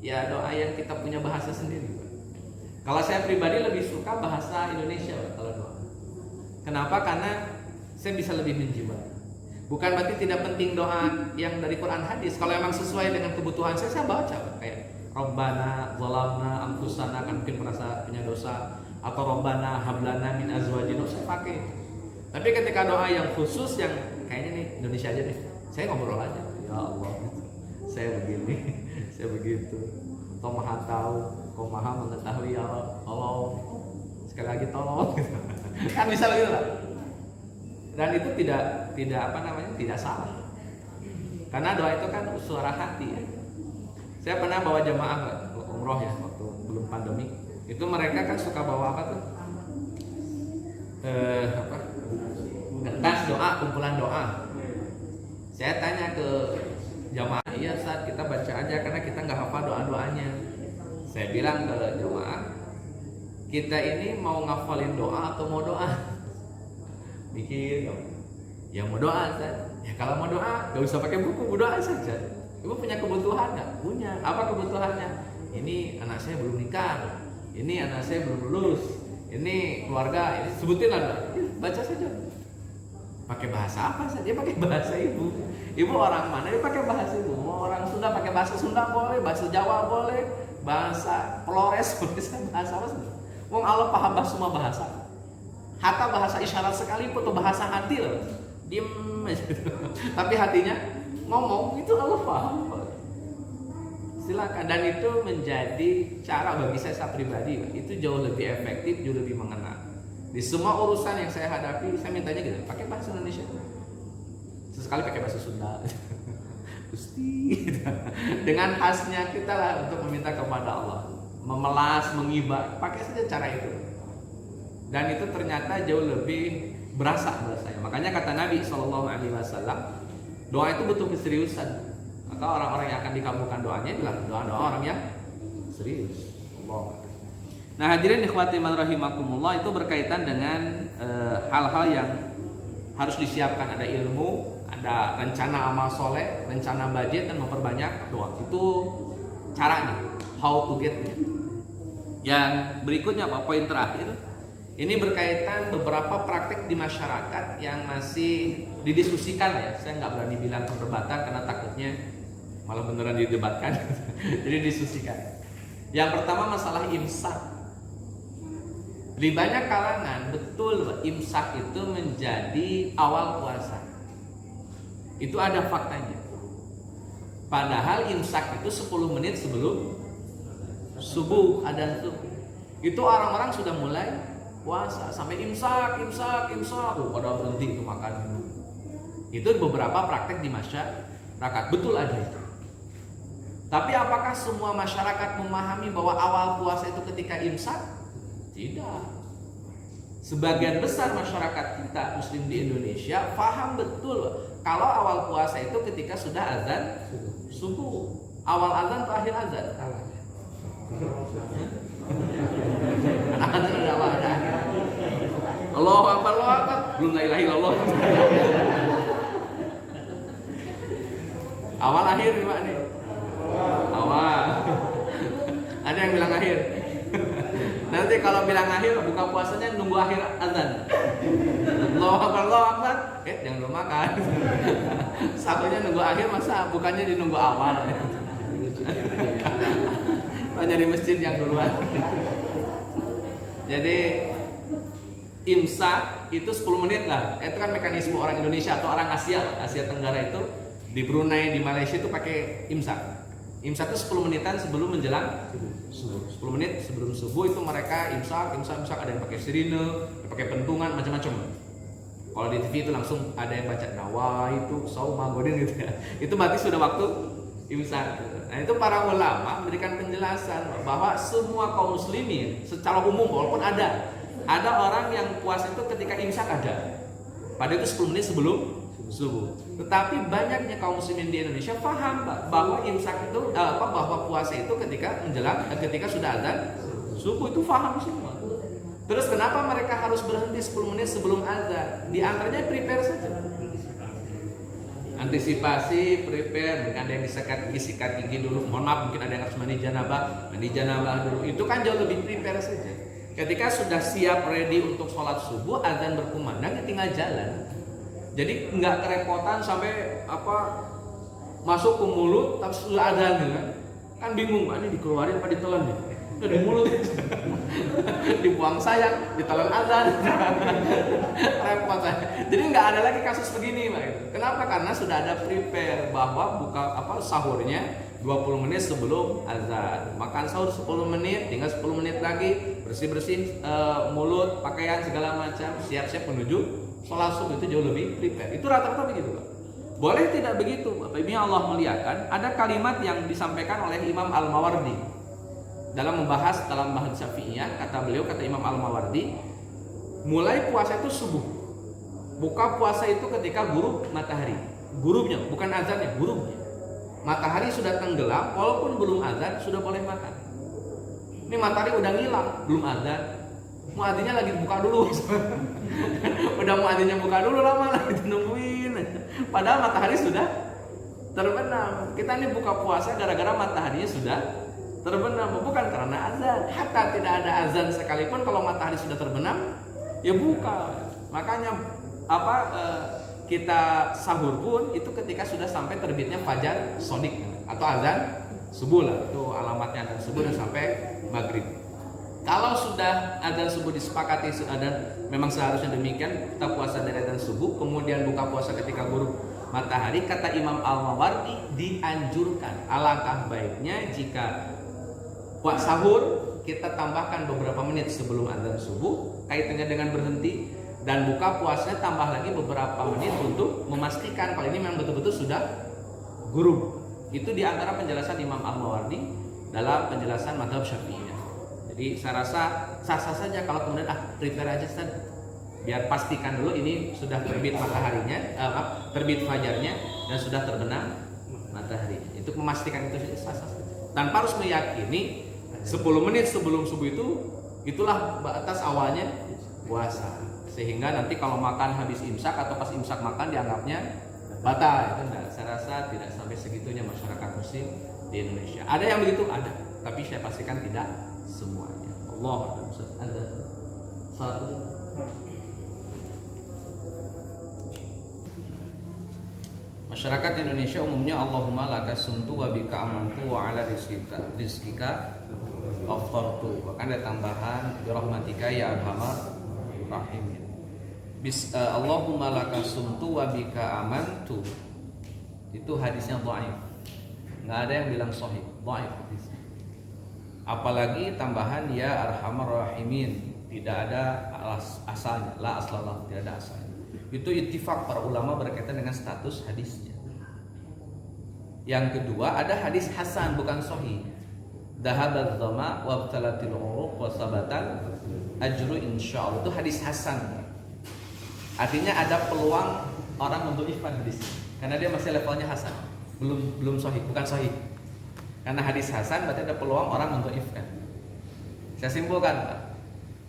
ya doa yang kita punya bahasa sendiri. Kalau saya pribadi lebih suka bahasa Indonesia kalau doa. Kenapa? Karena saya bisa lebih menjiwai. Bukan berarti tidak penting doa yang dari Quran hadis. Kalau emang sesuai dengan kebutuhan saya baca kayak Rabbana zalamna anfusana, kan mungkin merasa punya dosa, atau Rabbana hablana min azwajina, saya pakai. Tapi ketika doa yang khusus yang kayaknya nih Indonesia aja deh, saya ngobrol aja. Ya Allah, saya begini, saya begitu. Kau maha tahu, kau maha mengetahui ya Allah, tolong. Sekali lagi tolong. Kan bisa begitu lah. Dan itu tidak apa namanya, tidak salah. Karena doa itu kan suara hati ya. Saya pernah bawa jamaah umroh ya waktu belum pandemi. Itu mereka kan suka bawa apa tuh? Tas doa, kumpulan doa. Saya tanya ke jamaah, iya saat kita baca aja karena kita nggak hafal doa-doanya. Saya bilang ke jamaah, kita ini mau ngafalin doa atau mau doa? Mikir dong. Ya mau doa saja. Ya kalau mau doa, gak usah pakai buku, berdoa saja. Ibu punya kebutuhan nggak? Punya. Apa kebutuhannya? Ini anak saya belum nikah. Ini anak saya belum lulus. Ini keluarga. Ini sebutin lah. Baca saja. Pakai bahasa apa saja? Dia pakai bahasa ibu. Ibu orang mana? Dia pakai bahasa ibu. Mau orang Sunda pakai bahasa Sunda boleh, bahasa Jawa boleh, bahasa Flores boleh, bahasa apa sih? Wong Allah paham semua bahasa. Hatta bahasa isyarat sekalipun atau bahasa hati loh. Diem aja. Tapi hatinya ngomong, itu Allah paham. Silakan, dan itu menjadi cara bagi saya pribadi, itu jauh lebih efektif, jauh lebih mengena. Di semua urusan yang saya hadapi, saya mintanya gitu, pakai bahasa Indonesia. Sesekali pakai bahasa Sunda. Gusti. Dengan khasnya kita lah untuk meminta kepada Allah, memelas, mengiba, pakai saja cara itu. Dan itu ternyata jauh lebih berasa bahasanya. Makanya kata Nabi SAW, doa itu butuh keseriusan. Maka orang-orang yang akan dikabulkan doanya adalah doa-doa orang yang serius. Allah. Nah hadirin ikhwati man rahimakumullah, itu berkaitan dengan hal-hal yang harus disiapkan. Ada ilmu, ada rencana amal soleh, rencana budget, dan memperbanyak doa. Itu caranya, how to get it. Yang berikutnya apa? Poin terakhir. Ini berkaitan beberapa praktik di masyarakat yang masih didiskusikan ya. Saya nggak berani bilang perdebatan karena takutnya malah beneran didebatkan. Jadi diskusikan. Yang pertama masalah imsak. Di banyak kalangan betul imsak itu menjadi awal puasa. Itu ada faktanya. Padahal imsak itu 10 menit sebelum subuh, adzan subuh. Itu orang-orang sudah mulai puasa sampai imsak. Pada berhenti itu makan minum. Itu beberapa praktek di masyarakat, betul ada itu. Tapi apakah semua masyarakat memahami bahwa awal puasa itu ketika imsak? Tidak. Sebagian besar masyarakat kita Muslim di Indonesia paham betul kalau awal puasa itu ketika sudah azan subuh. Awal azan atau akhir azan? Azan ada awal ada akhir. Allahu Akbar, Allahu Akbar. Belum la ilaha illallah. Awal akhir gimana nih? Awal. Ada yang bilang akhir. Nanti kalau bilang akhir buka puasanya nunggu akhir azan. Allahu Akbar, Allahu Akbar. Jangan lupa makan. Satunya nunggu akhir, masa bukannya di nunggu awal. Hanya di masjid yang duluan. Jadi imsak itu 10 menit lah. Itu kan mekanisme orang Indonesia atau orang Asia Tenggara itu. Di Brunei, di Malaysia itu pakai imsak. Imsak itu 10 menitan sebelum menjelang subuh. 10 menit sebelum subuh itu mereka imsak. Ada yang pakai sirine, ada pakai pentungan, macam-macam. Kalau di TV itu langsung ada yang baca nawa itu sauma godin gitu ya. Itu berarti sudah waktu imsak. Nah, itu para ulama memberikan penjelasan bahwa semua kaum muslimin secara umum, walaupun ada orang yang puasa itu ketika imsak ada. Padahal itu 10 menit sebelum subuh. Tetapi banyaknya kaum muslimin di Indonesia paham bahwa imsak itu bahwa puasa itu ketika sudah azan subuh, itu paham semua. Terus kenapa mereka harus berhenti 10 menit sebelum azan? Di antaranya prepare saja. Antisipasi, prepare, mungkin ada yang disikat gigi dulu. Mohon maaf, mungkin ada yang harus mandi janabah dulu. Itu kan jauh lebih prepare saja. Ketika sudah siap ready untuk sholat subuh, azan berkumandang, tinggal jalan. Jadi nggak kerepotan sampai masuk ke mulut tapi sudah azan kan bingung, ini dikeluarin apa ditelan nih? Udah di mulut, dibuang sayang, ditelan azan, repot saya. Jadi nggak ada lagi kasus begini, Pak. Kenapa? Karena sudah ada prepare bahwa sahurnya 20 menit sebelum azan, makan sahur 10 menit, tinggal 10 menit lagi bersih mulut, pakaian segala macam, siap-siap menuju sholat subuh. Itu jauh lebih prepare. Itu rata-rata begitu, Pak. Boleh tidak begitu, Bapak Ibu, Allah muliakan, ada kalimat yang disampaikan oleh Imam Al-Mawardi dalam membahas dalam bahasa Syafi'iyah. Kata Imam Al-Mawardi, mulai puasa itu subuh. Buka puasa itu ketika gurub matahari. Gurubnya, bukan azannya, gurubnya. Matahari sudah tenggelam, walaupun belum azan sudah boleh makan. Ini matahari udah ngilang, belum azan. Muadzinnya lagi buka dulu. Udah muadzinnya buka dulu, lama lah itu nungguin. Padahal matahari sudah terbenam. Kita ini buka puasa gara-gara mataharinya sudah terbenam, bukan karena azan. Hatta tidak ada azan sekalipun, kalau matahari sudah terbenam, ya buka. Makanya kita sahur pun itu ketika sudah sampai terbitnya fajar sodik atau azan subuh lah. Itu alamatnya azan subuh dan sampai maghrib. Kalau sudah azan subuh disepakati dan memang seharusnya demikian, kita puasa dari azan subuh, kemudian buka puasa ketika gurub matahari, kata Imam Al-Mawardi dianjurkan, alangkah baiknya jika sahur kita tambahkan beberapa menit sebelum azan subuh kaitannya dengan berhenti, dan buka puasanya tambah lagi beberapa menit untuk memastikan kalau ini memang betul-betul sudah gurub. Itu diantara penjelasan Imam Al-Mawardi dalam penjelasan mazhab Syafi'iyah. Jadi saya rasa sah-sah saja kalau kemudian prepare aja Ustaz. Biar pastikan dulu ini sudah terbit mataharinya, terbit fajarnya dan sudah terbenam matahari. Itu memastikan itu sah-sah saja. Tanpa harus meyakini 10 menit sebelum subuh itulah batas awalnya puasa. Sehingga nanti kalau makan habis imsak atau pas imsak makan dianggapnya batal. Itu enggak. Saya rasa tidak sampai segitunya masyarakat muslim di Indonesia. Ada yang begitu, ada. Tapi saya pastikan tidak semuanya. Allah ada satu. Masyarakat Indonesia umumnya Allahumma laka sumtu wa bika amantu wa ala rizkika aftartu. Bahkan ada tambahan birahmatika ya arhamar rahimin. Allahumma laka sumtu wa bika amantu. Itu hadisnya dhaif. Enggak ada yang bilang sahih, dhaif hadisnya. Apalagi tambahan ya arhamar rahimin, tidak ada asalnya, la aslalah, tidak ada asalnya. Itu ittifaq para ulama berkaitan dengan status hadisnya. Yang kedua ada hadis hasan bukan sahih. Dhahabat dhama wa btalatil uruq wa sabatal ajru insyaallah. Itu hadis hasan. Artinya ada peluang orang mendhaifkan hadis karena dia masih levelnya hasan. Belum sahih, bukan sahih. Karena hadis hasan berarti ada peluang orang mendhaifkan. Saya simpulkan, Pak.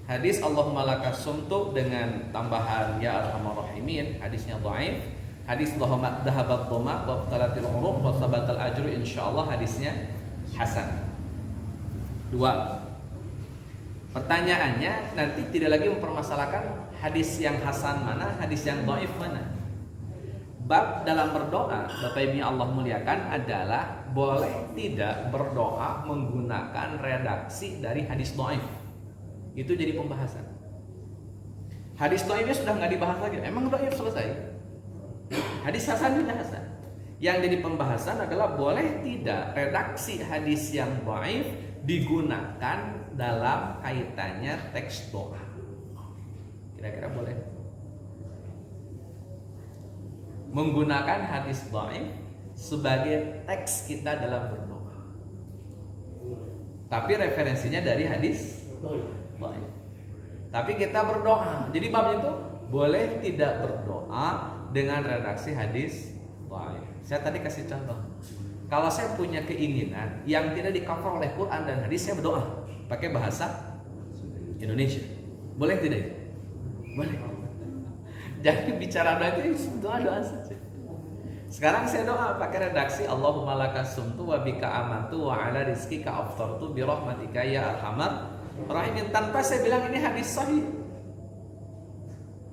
Hadis Allahumma laka sumtu dengan tambahan ya arhamar rahimin hadisnya dhaif. Hadis dhahabat dhama wa btalatil uruq wa sabatal ajru insyaallah hadisnya hasan. Dua. Pertanyaannya nanti tidak lagi mempermasalahkan hadis yang hasan mana, hadis yang dhaif mana. Bab dalam berdoa, Bapak Ibu Allah muliakan, adalah boleh tidak berdoa menggunakan redaksi dari hadis dhaif. Itu jadi pembahasan. Hadis dhaifnya sudah nggak dibahas lagi. Emang dhaif selesai. Hadis hasan juga hasan. Yang jadi pembahasan adalah boleh tidak redaksi hadis yang dhaif digunakan dalam kaitannya teks doa. Kira-kira boleh menggunakan hadis dhaif sebagai teks kita dalam berdoa. Tapi referensinya dari hadis dhaif. Tapi kita berdoa. Jadi babnya itu boleh tidak berdoa dengan redaksi hadis dhaif. Saya tadi kasih contoh. Kalau saya punya keinginan yang tidak di-cover oleh Quran dan hadis, saya berdoa pakai bahasa Indonesia. Boleh tidak? Boleh. Jadi bicara doa itu doa saja. Sekarang saya doa pakai redaksi Allahumma laka sumtu wa bika amantu wa ala rizkika aftartu bi rahmatika ya arhamar rahimin, tanpa saya bilang ini hadis sahih.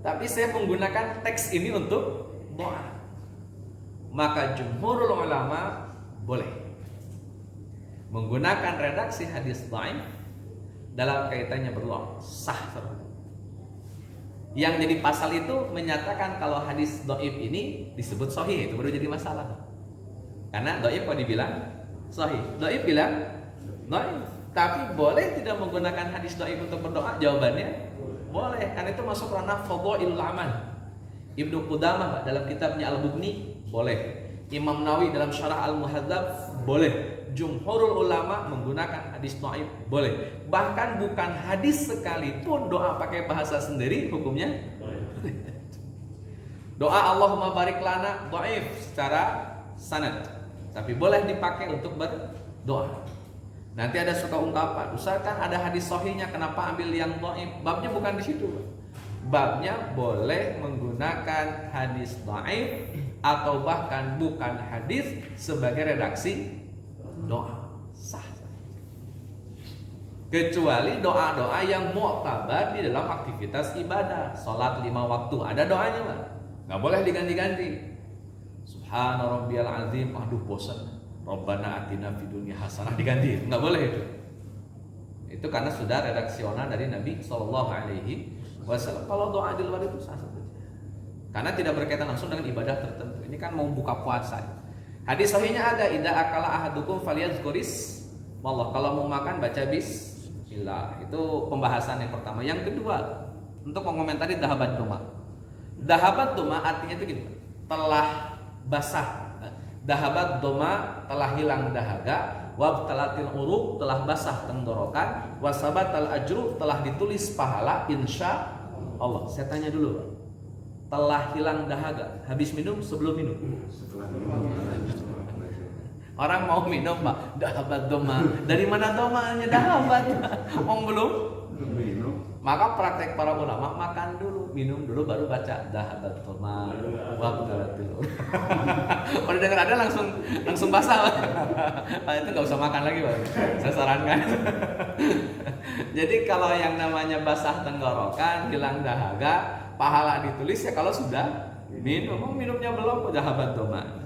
Tapi saya menggunakan teks ini untuk doa. Maka jumhurul ulama boleh menggunakan redaksi hadis dhaif dalam kaitannya berdoa, sah. Yang jadi pasal itu menyatakan kalau hadis dhaif ini disebut sahih, itu baru jadi masalah. Karena dhaif kok dibilang sahih, dhaif bilang dhaif. Tapi boleh tidak menggunakan hadis dhaif untuk berdoa? Jawabannya boleh, karena itu masuk ranah fadhailul amal. Ibnu Qudamah dalam kitabnya Al-Mughni boleh. Imam Nawawi dalam Syarah Al-Muhadzab boleh. Jumhurul ulama menggunakan hadis dhaif boleh. Bahkan bukan hadis sekalipun doa pakai bahasa sendiri hukumnya doa Allahumma barik lana dhaif secara sanad, tapi boleh dipakai untuk berdoa. Nanti ada suka ungkapan, Ustaz kan ada hadis sahihnya, kenapa ambil yang dhaif? Babnya bukan di situ. Babnya boleh menggunakan hadis dhaif atau bahkan bukan hadis sebagai redaksi doa, sah. Kecuali doa-doa yang mu'tabar di dalam aktivitas ibadah, salat 5 waktu, ada doanya lah, nggak boleh diganti-ganti. Subhana rabbiyal azim, aduh bosan. Rabbana atina fid dunya hasanah, diganti, nggak boleh itu. Itu karena sudah redaksional dari Nabi Shallallahu Alaihi Wasallam. Kalau doa di luar itu sah saja, karena tidak berkaitan langsung dengan ibadah tertentu. Ini kan mau buka puasa. Hadis sahihnya ada, idza akala ahadukum falyazkuris wallah. Kalau mau makan baca bismillah. Itu pembahasan yang pertama. Yang kedua, untuk mengomentari dahabat doma. Dahabat doma artinya itu gitu, telah basah. Dahabat doma, telah hilang dahaga. Wabtalatil uruq, telah basah tenggorokan. Wasabatal ajru, telah ditulis pahala insya Allah. Saya tanya dulu, telah hilang dahaga habis minum sebelum minum? Orang mau minum Pak, dahabat doma. Dari mana domanya dahabat? Belum minum. Maka praktek para ulama, makan dulu, minum dulu, baru baca dahabat doma. Kalau dengar ada langsung basah. Itu nggak usah makan lagi Pak. Saya sarankan. Jadi kalau yang namanya basah tenggorokan, hilang dahaga, pahala ditulis ya kalau sudah minumnya belum, dahabat doma.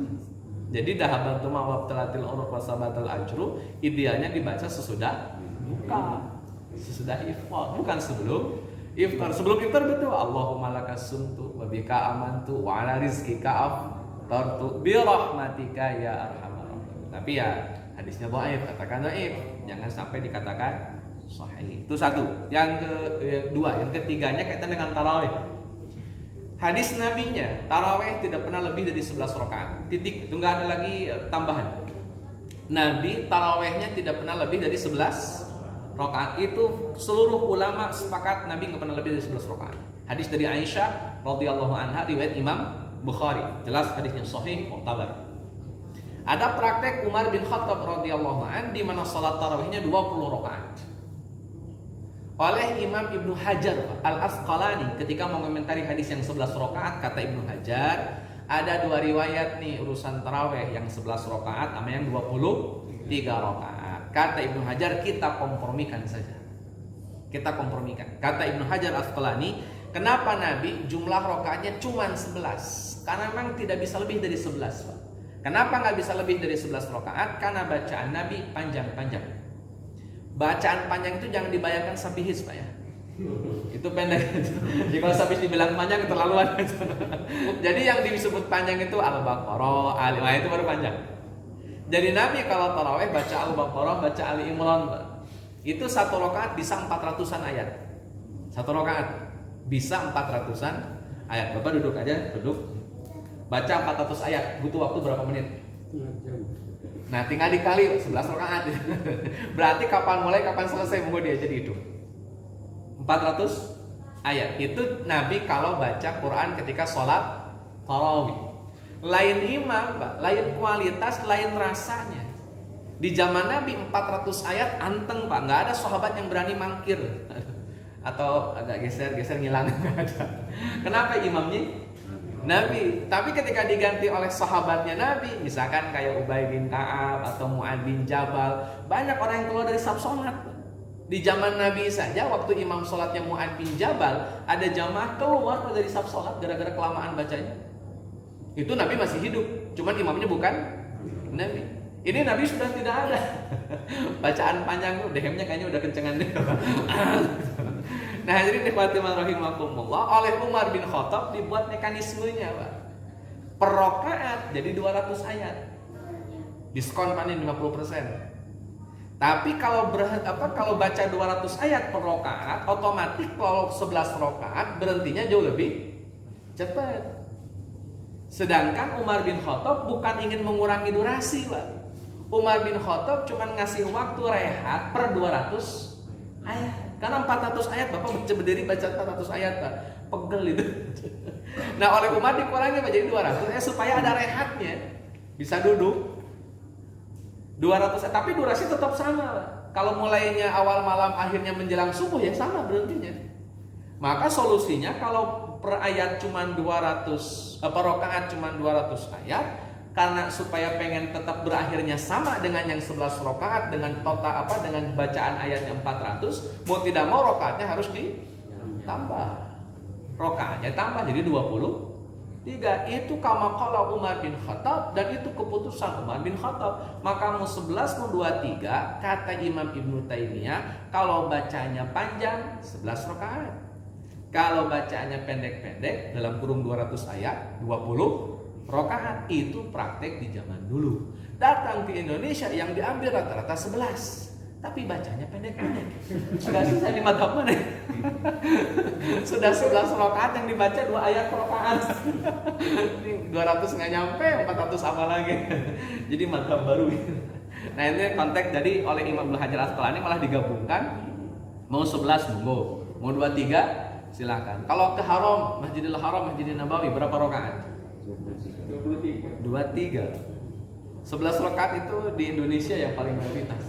Jadi dahabat doma wabtalatil uruq wasabatal ajru idealnya dibaca sesudah buka, sesudah iftar, bukan sebelum iftar. Sebelum iftar betul Allahumma lakas sumtu wa bika amantu wa ala rizqika aftartu bi rahmatika ya arhamar rahimin. Tapi ya hadisnya dhaif, katakan dhaif, jangan sampai dikatakan sahih. Itu satu. Yang kedua, yang ketiganya kaitan dengan tarawih. Hadis nabinya, tarawih tidak pernah lebih dari 11 rakaat. Titik, itu enggak ada lagi tambahan. Nabi tarawihnya tidak pernah lebih dari 11 rakaat. Itu seluruh ulama sepakat Nabi enggak pernah lebih dari 11 rakaat. Hadis dari Aisyah radhiyallahu anha riwayat Imam Bukhari. Jelas hadisnya sahih, mu'tabar. Ada praktek Umar bin Khattab radhiyallahu an di mana salat tarawihnya 20 rakaat. Oleh Imam Ibnu Hajar Al-Asqalani ketika mengomentari hadis yang 11 rakaat, kata Ibnu Hajar, ada dua riwayat nih urusan tarawih, yang 11 rakaat sama yang 23 rakaat. Kata Ibnu Hajar, kita kompromikan saja. Kita kompromikan. Kata Ibnu Hajar Al-Asqalani, kenapa Nabi jumlah rakaatnya cuma 11? Karena memang tidak bisa lebih dari 11, Pak. Kenapa nggak bisa lebih dari 11 rakaat? Karena bacaan Nabi panjang-panjang. Bacaan panjang itu jangan dibayangkan sabihis, Pak ya. Itu pendek. Jadi kalau sabihis dibilang panjang keterlaluan. Jadi yang disebut panjang itu Al-Baqarah, itu baru panjang. Jadi Nabi kalau tarawih baca Al-Baqarah, baca Ali Imran, Pak. Itu satu rakaat bisa 400-an ayat. Satu rakaat bisa 400-an ayat. Bapak duduk aja, duduk. Baca 400 ayat, butuh waktu berapa menit? Nah, tinggal dikali 11 rakaat. Berarti kapan mulai, kapan selesai, monggo dia jadi itu. 400 ayat. Itu Nabi kalau baca Quran ketika sholat tarawih. Lain imam, Pak, lain kualitas, lain rasanya. Di zaman Nabi 400 ayat anteng, Pak. Nggak ada sahabat yang berani mangkir atau agak geser ngilang, nggak ada. Kenapa imamnya Nabi? Tapi ketika diganti oleh sahabatnya Nabi, misalkan kayak Ubay bin Ka'ab atau Mu'ad bin Jabal, banyak orang yang keluar dari saf sholat. Di zaman Nabi saja, waktu imam sholatnya Mu'ad bin Jabal, ada jamaah keluar dari saf sholat gara-gara kelamaan bacanya. Itu Nabi masih hidup, cuman imamnya bukan Nabi. Ini Nabi sudah tidak ada. Bacaan panjang tuh, dehemnya kayaknya udah kencengan deh. Nah, jadi nikmati rahimakumullah, oleh Umar bin Khattab dibuat mekanismenya, Pak. Per rakaat jadi 200 ayat. Diskon panen 50%. Tapi kalau baca 200 ayat per rakaat, otomatis kalau 11 rakaat berhentinya jauh lebih cepat. Sedangkan Umar bin Khattab bukan ingin mengurangi durasi, Pak. Umar bin Khattab cuma ngasih waktu rehat per 200 ayat. Karena 400 ayat, Bapak berdiri baca 400 ayat, Pak. Pegel itu. Nah, oleh Umar dikurangi menjadi 200 supaya ada rehatnya. Bisa duduk 200, tapi durasi tetap sama, Pak. Kalau mulainya awal malam, akhirnya menjelang subuh, ya sama berhentinya. Maka solusinya kalau per ayat cuma 200, per rakaat cuma 200 ayat, karena supaya pengen tetap berakhirnya sama dengan yang 11 rakaat dengan total dengan bacaan ayatnya 400, mau tidak mau rakaatnya harus ditambah. Rakaatnya tambah jadi 23. Itu kama qala Umar bin Khattab, dan itu keputusan Umar bin Khattab. Maka mau 11 mau 23, kata Imam Ibnu Taimiyah, kalau bacanya panjang 11 rakaat. Kalau bacanya pendek-pendek dalam kurung 200 ayat 20 rakaat. Itu praktek di zaman dulu. Datang ke Indonesia yang diambil rata-rata 11, tapi bacanya pendek-pendek. Sudah susah di madhab mana? Sudah 11 rakaat yang dibaca 2 ayat per rakaat. 200 nggak nyampe, 400 apa lagi? Jadi madhab baru. Nah, ini konteks jadi oleh Imam Ibnu Hajar Asqalani malah digabungkan. Mau 11 monggo, mau 23 silakan. Kalau ke Haram, Masjidil Haram, Masjidil Nabawi berapa rakaat? 23. 11 rakaat itu di Indonesia yang paling mayoritas.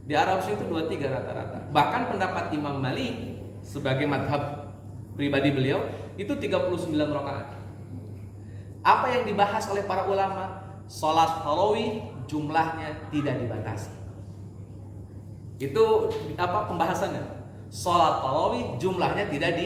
Di Arab itu 23 rata-rata. Bahkan pendapat Imam Malik sebagai madhab pribadi beliau itu 39 rakaat. Apa yang dibahas oleh para ulama? Salat tarawih jumlahnya tidak dibatasi. Itu apa pembahasannya? Salat tarawih jumlahnya tidak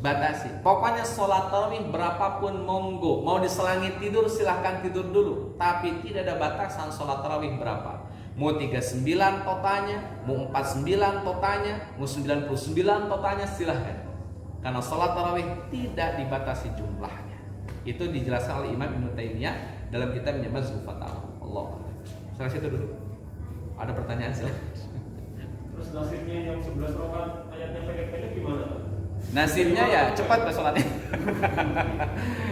batasi. Pokoknya sholat tarawih berapapun monggo. Mau diselangi tidur silahkan tidur dulu. Tapi tidak ada batasan sholat tarawih berapa. Mau 39 totalnya, mau 49 totalnya, mau 99 totalnya silahkan. Karena sholat tarawih tidak dibatasi jumlahnya. Itu dijelaskan oleh Imam Ibnu Taimiyah dalam kitabnya Majmu' Fatawa. Allah. Saya situ dulu. Ada pertanyaan silahkan. Terus nasibnya yang 11 rakaat ayatnya pendek-pendek gimana? Nasibnya ya cepat sholatnya.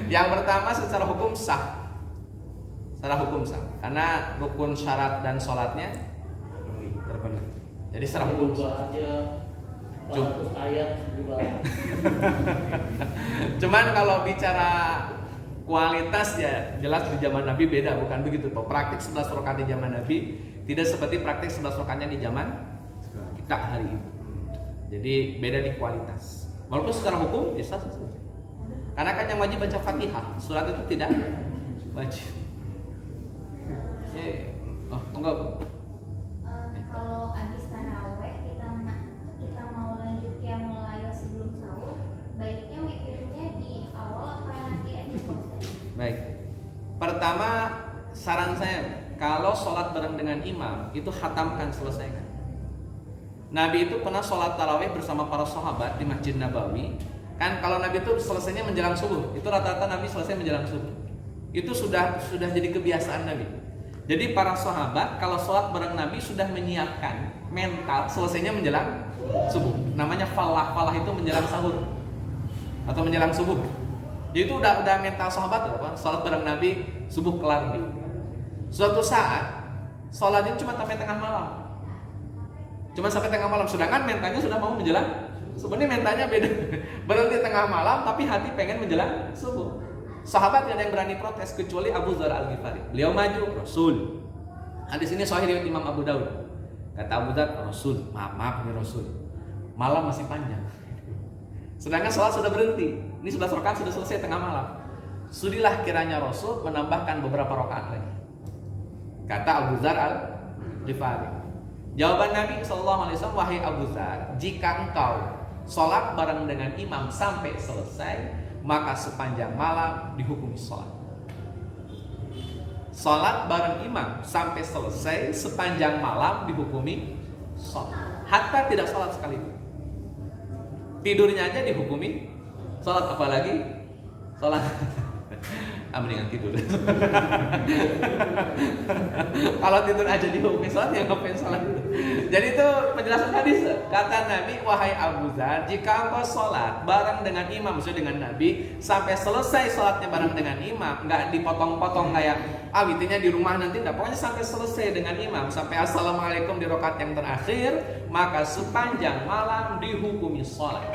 Yang pertama secara hukum sah. Secara hukum sah. Karena rukun syarat dan sholatnya terpenuhi. Jadi secara hukum sah. Aja 400 ayat juga. Cuman kalau bicara kualitas ya jelas di zaman Nabi beda, bukan begitu Pak. Praktik 11 rakaat di zaman Nabi tidak seperti praktik 11 rakaatnya di zaman kita hari ini. Jadi beda di kualitas. Walaupun secara hukum ya sah. Karena kan yang wajib baca Fatihah, surat itu tidak wajib. Oh, enggak. Kalau habis taraweh kita mau lanjut qiyamul lail sebelum sahur, baiknya witirnya di awal apa nanti aja Ustaz? Baik. Pertama saran saya kalau sholat bareng dengan imam itu khatamkan, selesaikan. Nabi itu pernah sholat tarawih bersama para sahabat di Masjid Nabawi. Kan kalau Nabi itu selesainya menjelang subuh. Itu rata-rata Nabi selesai menjelang subuh. Itu sudah jadi kebiasaan Nabi. Jadi para sahabat kalau sholat bareng Nabi sudah menyiapkan mental selesainya menjelang subuh. Namanya falah. Falah itu menjelang sahur atau menjelang subuh. Jadi itu udah mental sahabat apa? Sholat bareng Nabi subuh kelar nih. Suatu saat sholatnya cuma sampai tengah malam. Cuma sampai tengah malam. Sedangkan mentalnya sudah mau menjelang. Sebenarnya mentalnya beda. Berhenti tengah malam tapi hati pengen menjelang subuh. Sahabat tidak ada yang berani protes kecuali Abu Dzar Al-Ghifari. Beliau maju, Rasul. Hadis ini sahih riwayat Imam Abu Daud. Kata Abu Dzar, Rasul, maaf ini Rasul. Malam masih panjang. Sedangkan sholat sudah berhenti. Ini 11 rakaat sudah selesai tengah malam. Sudilah kiranya Rasul menambahkan beberapa rakaat lagi. Kata Abu Dzar Al-Ghifari. Jawaban Nabi SAW, wahai Abu Dzar, jika engkau sholat bareng dengan imam sampai selesai, maka sepanjang malam dihukumi sholat. Sholat bareng imam sampai selesai sepanjang malam dihukumi sholat. Hatta tidak sholat sekalipun. Tidurnya aja dihukumi sholat, apalagi sholat. Mendingan tidur. Kalau tidur aja dihukumi sholat, ya ngapain sholat dulu. Jadi itu penjelasan hadis. Kata Nabi, wahai Abu Dzar, jika engkau sholat bareng dengan imam, maksudnya dengan Nabi, sampai selesai sholatnya bareng dengan imam, nggak dipotong-potong kayak witirnya di rumah nanti, nggak. Pokoknya sampai selesai dengan imam, sampai assalamualaikum di rakaat yang terakhir, maka sepanjang malam dihukumi sholat.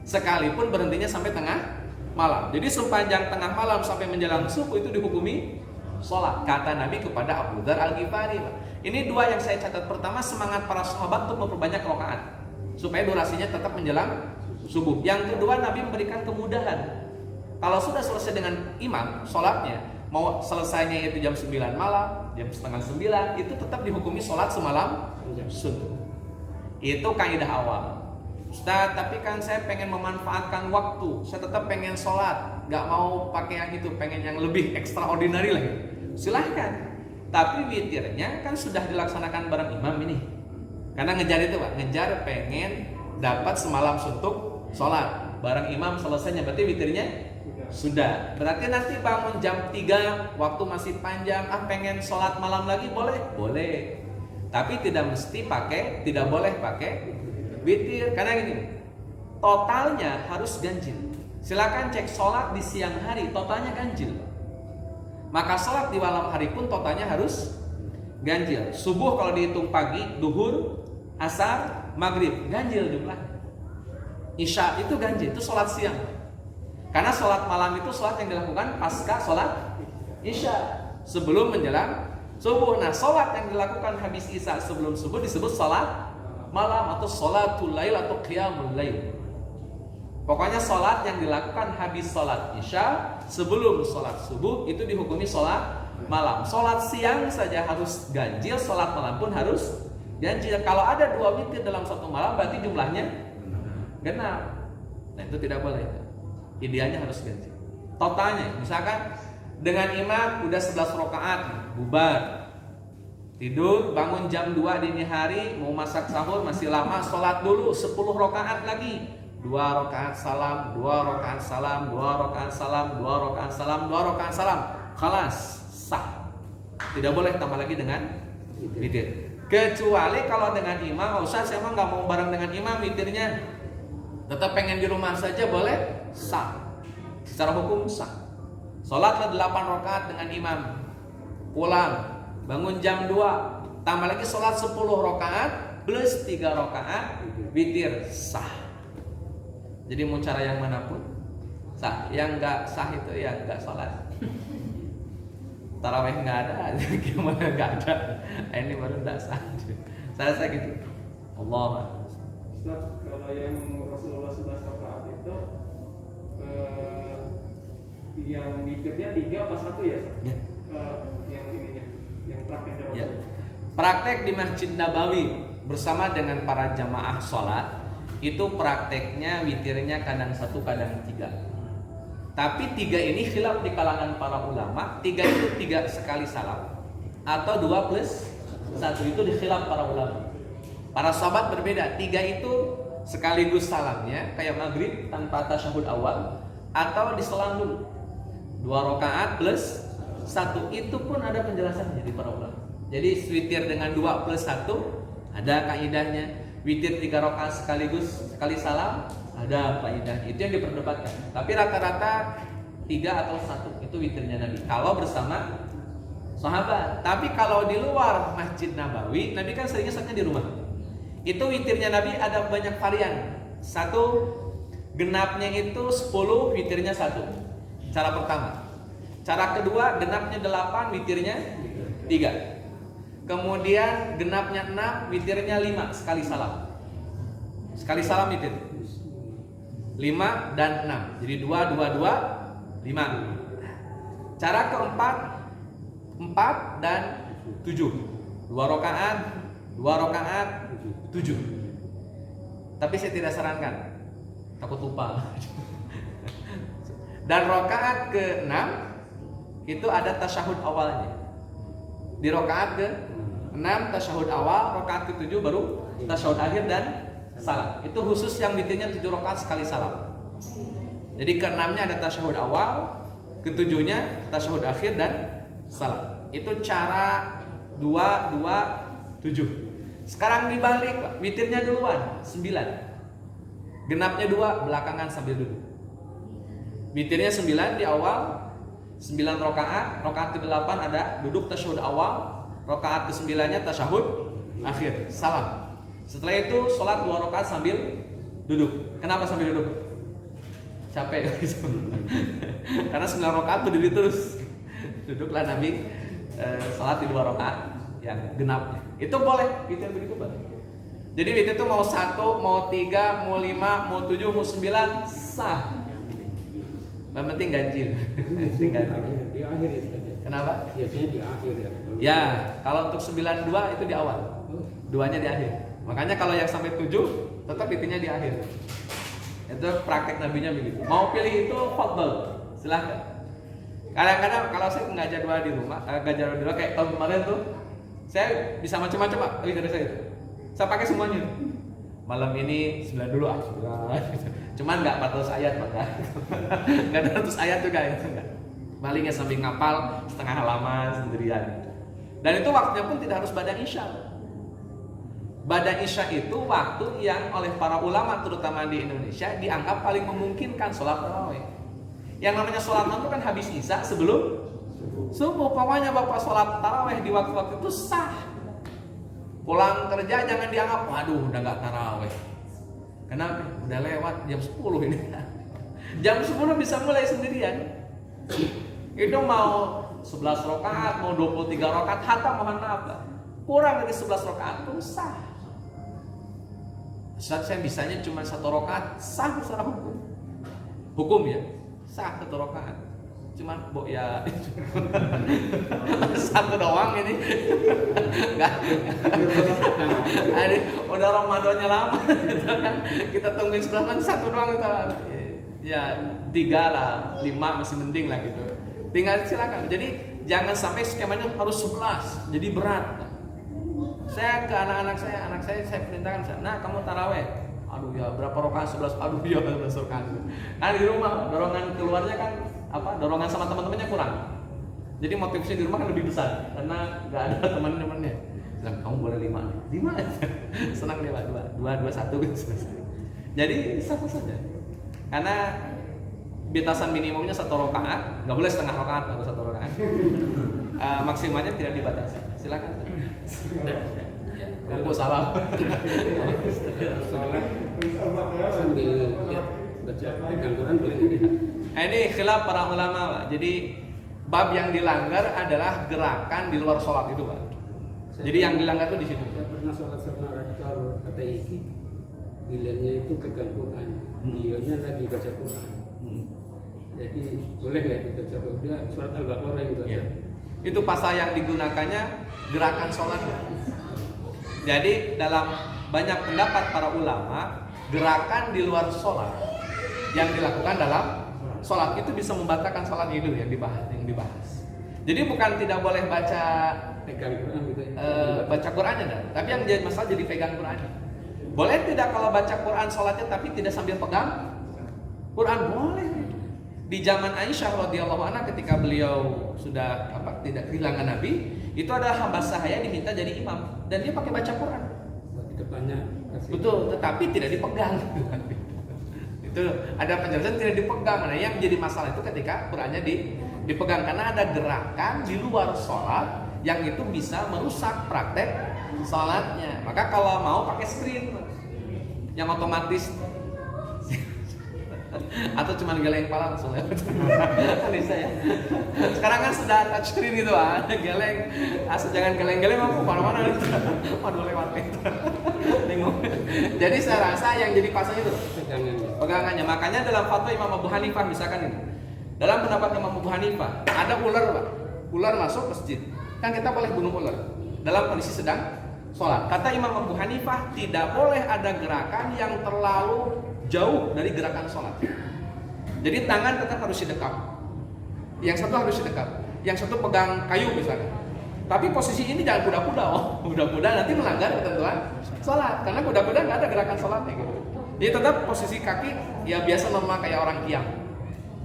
Sekalipun berhentinya sampai tengah malam. Jadi sepanjang tengah malam sampai menjelang subuh itu dihukumi sholat. Kata Nabi kepada Abu Dzar Al-Ghifari. Ini dua yang saya catat. Pertama, semangat para sahabat untuk memperbanyak rakaat supaya durasinya tetap menjelang subuh. Yang kedua, Nabi memberikan kemudahan. Kalau sudah selesai dengan imam sholatnya, mau selesainya itu jam 9 malam, jam setengah 9, itu tetap dihukumi sholat semalam subuh. Itu kaidah awal. Ustaz, tapi kan saya pengen memanfaatkan waktu. Saya tetap pengen sholat, gak mau pakai yang itu, pengen yang lebih extraordinary lagi. Silahkan. Tapi witirnya kan sudah dilaksanakan bareng imam ini. Karena ngejar itu Pak, ngejar pengen dapat semalam suntuk sholat. Bareng imam selesainya, berarti witirnya sudah. Berarti nanti bangun jam 3, waktu masih panjang, pengen sholat malam lagi, boleh? Boleh. Tapi tidak boleh pakai witir, karena gini, totalnya harus ganjil. Silakan cek sholat di siang hari, totalnya ganjil. Maka sholat di malam hari pun totalnya harus ganjil. Subuh kalau dihitung pagi, duhur, asar, maghrib, ganjil jumlahnya. Isya itu ganjil, itu sholat siang. Karena sholat malam itu sholat yang dilakukan pasca sholat isya, sebelum menjelang subuh. Nah, sholat yang dilakukan habis isya sebelum subuh disebut sholat malam atau sholatul lail atau qiyamul lail. Pokoknya sholat yang dilakukan habis sholat isya sebelum sholat subuh itu dihukumi sholat malam. Sholat siang saja harus ganjil, sholat malam pun harus ganjil. Kalau ada 2 witir dalam satu malam berarti jumlahnya genap. Nah itu tidak boleh. Idealnya harus ganti. Totalnya, misalkan dengan imam udah 11 rakaat, bubar. Tidur, bangun jam 2 dini hari, mau masak sahur masih lama, sholat dulu 10 rakaat lagi. 2 rakaat salam, 2 rakaat salam, 2 rakaat salam, 2 rakaat salam, 2 rakaat salam. Khalas, sah. Tidak boleh tambah lagi dengan witir. Kecuali kalau dengan imam, Ustaz saya emang nggak mau bareng dengan imam witirnya. Tetap pengen di rumah saja boleh, sah. Secara hukum sah. Sholatlah 8 rakaat dengan imam, pulang, bangun jam 2, tambah lagi sholat 10 rakaat plus 3 rakaat witir, sah. Jadi mau cara yang manapun sah. Yang nggak sah itu ya nggak sholat. Tarawih nggak ada, gimana nggak ada? Ini baru nggak sah. Saya gitu. Allah. Ustaz, kalau yang Rasulullah 11 rakaat itu yang witirnya 3 apa 1 ya? Ya. Yang ininya, yang prakteknya Ya. Rasulullah. Praktek di Masjid Nabawi bersama dengan para jamaah sholat itu prakteknya witirnya kadang 1 kadang 3. Tapi 3 ini khilaf di kalangan para ulama. 3 itu 3 sekali salam atau 2 plus 1 itu di khilaf para ulama. Para sahabat berbeda. 3 itu sekaligus salamnya kayak maghrib tanpa tasyahud awal atau diselang dulu 2 rakaat plus 1 itu pun ada penjelasannya di para ulama. Jadi witir dengan 2 plus 1 ada kaidahnya. Witir 3 rakaat sekaligus sekali salam ada kaidahnya. Itu yang diperdebatkan. Tapi rata-rata 3 atau 1 itu witirnya Nabi kalau bersama sahabat. Tapi kalau di luar Masjid Nabawi, Nabi kan seringnya sholatnya di rumah. Itu witirnya Nabi ada banyak varian. 1 genapnya itu 10, witirnya 1. Cara pertama. Cara kedua, genapnya 8, witirnya 3. Kemudian genapnya 6, witirnya 5 sekali salam. Sekali salam witir 5 dan 6. Jadi 2, 2, 2, 5. Cara keempat 4 dan 7. 2 rakaat, 2 rakaat, 7. Tapi saya tidak sarankan, takut lupa. Dan rakaat ke-6 itu ada tasyahud awalnya. Di rakaat ke-6 tasyahud awal, rakaat ke-7 baru tasyahud akhir dan salam. Itu khusus yang witirnya 7 rakaat sekali salam. Jadi ke-6-nya ada tasyahud awal, ke-7-nya tasyahud akhir dan salam. Itu cara 2, 2, 7. Sekarang dibalik, witirnya duluan 9. Genapnya 2 belakangan sambil duduk. Witirnya 9 di awal, 9 rakaat, rakaat ke-8 ada duduk tasyahud awal, rakaat ke-9-nya tasyahud akhir, salam. Setelah itu sholat 2 rakaat sambil duduk. Kenapa sambil duduk? Capek. Karena 9 rakaat berdiri terus. Duduklah Nabi sholat di 2 rakaat yang genap. Itu boleh, witir begitu boleh. Jadi witir itu mau 1, mau 3, mau 5, mau 7, mau 9 sah. Yang penting ganjil. Di akhir ya. Kenapa? Biasanya di akhir ya. Ya, kalau untuk 92 itu di awal. 2-nya di akhir. Makanya kalau yang sampai 7 tetap witirnya di akhir. Itu praktek nabinya begitu. Mau pilih itu fadl, silahkan. Kadang-kadang kalau saya nggak jadwal di rumah, kayak tahun kemarin tuh, saya bisa macam-macam Pak, dari saya itu. Saya pakai semuanya. Malam ini 9 dulu 9. Cuman nggak 400 ayat Pak. Nggak 200 ayat juga ya. Palingnya sambil ngapal setengah halaman sendirian. Dan itu waktunya pun tidak harus badan isya. Badan isya itu waktu yang oleh para ulama terutama di Indonesia dianggap paling memungkinkan sholat tarawih. Yang namanya sholat itu kan habis isya sebelum subuh. Pokoknya bapak sholat tarawih di waktu-waktu itu sah. Pulang kerja jangan dianggap, waduh udah gak tarawih. Kenapa? Udah lewat jam 10 ini. Jam 10 bisa mulai sendirian. Itu mau 11 rakaat, mau 23 rakaat, hatta mohon maaf lah. Kurang dari 11 rakaat pun sah. Saat saya bisanya cuma 1 rakaat, sah secara hukum. Hukum ya, sah 1 rakaat. cuma ya satu doang ini. Enggak. Udah Ramadannya lama gitu kan. Kita tungguin sebelah kan satu doang itu. Ya 3 lah, 5 masih mending lah gitu. Tinggal silakan. Jadi jangan sampai skemanya harus 11. Jadi berat. Saya ke anak saya perintahkan, nah kamu taraweh. Aduh ya berapa rakaat 11? Aduh ya 11 rakaat. Nah di rumah dorongan keluarnya kan dorongan sama teman-temannya kurang. Jadi motivasi di rumah kan lebih besar karena nggak ada teman-temannya. Bilang kamu boleh 5 aja. Senang dia Pak, 2 1 gitu selesai. Jadi satu saja. Karena batasan minimumnya 1 rakaat, nggak boleh setengah rakaat atau 1 rakaat. Maksimalnya tidak dibatasi. Silakan. Aku salah. Sholat sambil baca Al-Quran boleh tidak? Ini khilaf para ulama, Pak. Jadi bab yang dilanggar adalah gerakan di luar sholat itu, Pak. Jadi yang dilanggar itu di situ. Saya pernah sholat sama rektor KTIK, gilirannya itu pegang Quran, beliaunya lagi baca Quran. Jadi boleh nggak itu baca Quran? Surat Al-Baqarah yang baca. Ya. Itu pasal yang digunakannya gerakan sholat. Jadi dalam banyak pendapat para ulama, gerakan di luar sholat yang dilakukan dalam sholat itu bisa membatalkan sholat itu yang dibahas. Jadi bukan tidak boleh baca Pegang Quran gitu. baca Qurannya dah. Tapi yang jadi masalah jadi pegang Qurannya. Boleh tidak kalau baca Quran sholatnya tapi tidak sambil pegang Quran? Boleh. Di zaman Aisyah radhiyallahu anha ketika beliau sudah tidak kehilangan Nabi, itu ada hamba sahaya diminta jadi imam dan dia pakai baca Quran. Di depannya kasih. Betul, tetapi tidak dipegang. Itu ada penjelasan tidak dipegang. Nah, yang jadi masalah itu ketika Qurannya dipegang karena ada gerakan di luar sholat yang itu bisa merusak praktek sholatnya. Maka kalau mau pakai screen yang otomatis atau cuma geleng kepala langsung lewat. Bisa ya. Sekarang kan sudah touch screen gitu, geleng. Asal jangan geleng-geleng mau kemana-mana. Waduh lewat itu. Bingung. Jadi saya rasa yang jadi pasal itu pegangannya. Makanya dalam fatwa Imam Abu Hanifah misalkan ini. Dalam pendapat Imam Abu Hanifah ada ular, Pak. Ular masuk masjid. Kan kita boleh bunuh ular dalam kondisi sedang sholat. Kata Imam Abu Hanifah tidak boleh ada gerakan yang terlalu jauh dari gerakan sholat. Jadi tangan tetap harus didekap. Yang satu harus didekap. Yang satu pegang kayu misalnya. Tapi posisi ini jangan kuda-kuda. Kuda-kuda nanti melanggar ketentuan sholat. Karena kuda-kuda nggak ada gerakan sholatnya gitu. Jadi tetap posisi kaki ya biasa normal kayak orang kiam.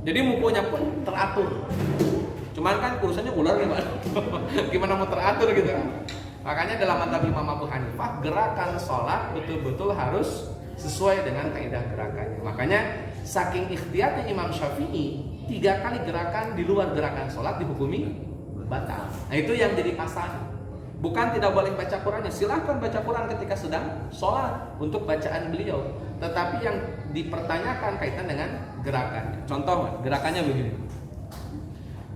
Jadi mukunya pun teratur. Cuman kan urusannya ular gimana? Gimana mau teratur gitu kan? Makanya dalam mazhab Imam Abu Hanifah gerakan sholat betul-betul harus sesuai dengan kaidah gerakannya. Makanya saking ikhtiyatnya Imam Syafi'i 3 kali gerakan di luar gerakan sholat dihukumi batal. Nah itu yang jadi pasal. Bukan tidak boleh baca Qurannya, silahkan baca Quran ketika sedang sholat untuk bacaan beliau. Tetapi yang dipertanyakan kaitan dengan gerakannya. Contoh gerakannya begini.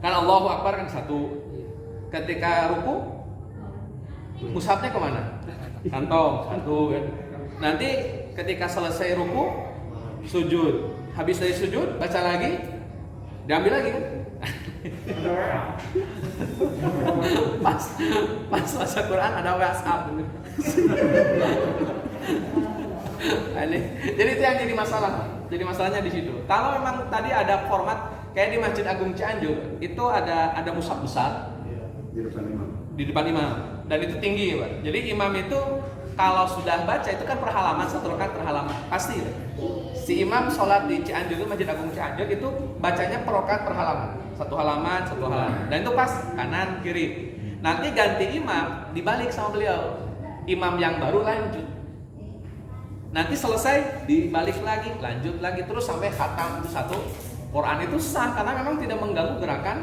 Kan Allahu Akbar kan satu. Ketika ruku, mushafnya kemana? Kantong satu kan. Nanti ketika selesai ruku, sujud. Habis dari sujud, baca lagi, diambil lagi kan? pas baca Quran ada WhatsApp. Jadi itu yang jadi masalah. Jadi masalahnya di situ. Kalau memang tadi ada format kayak di Masjid Agung Cianjur, itu ada mushaf besar di depan imam dan itu tinggi, Pak. Jadi imam itu kalau sudah baca itu kan perhalaman, 1 rakaat perhalaman pasti. Si imam sholat di Cianjur itu Masjid Agung Cianjur itu bacanya per rakaat perhalaman, 1 halaman 1 halaman, dan itu pas kanan kiri. Nanti ganti imam dibalik sama beliau, imam yang baru lanjut. Nanti selesai dibalik lagi, lanjut lagi terus sampai khatam satu Quran itu sah karena memang tidak mengganggu gerakan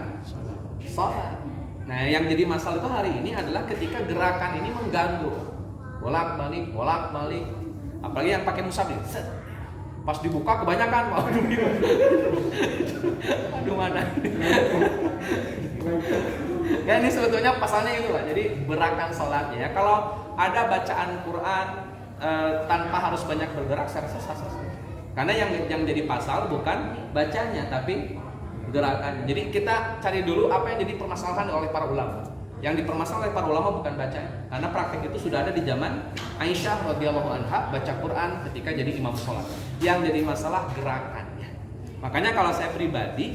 sholat. Nah yang jadi masalah itu hari ini adalah ketika gerakan ini mengganggu. Bolak balik, apalagi yang pakai mushaf ini, pas dibuka kebanyakan, aduh mana? Ya ini sebetulnya pasalnya itu lah. Jadi gerakan sholatnya, kalau ada bacaan Quran tanpa harus banyak bergerak, saya rasa sah-sah. Karena yang jadi pasal bukan bacanya, tapi gerakan. Jadi kita cari dulu apa yang jadi permasalahan oleh para ulama. Yang dipermasalahkan oleh para ulama bukan bacanya, karena praktek itu sudah ada di zaman Aisyah radhiyallahu anha, baca Quran ketika jadi imam sholat. Yang jadi masalah gerakannya. Makanya kalau saya pribadi,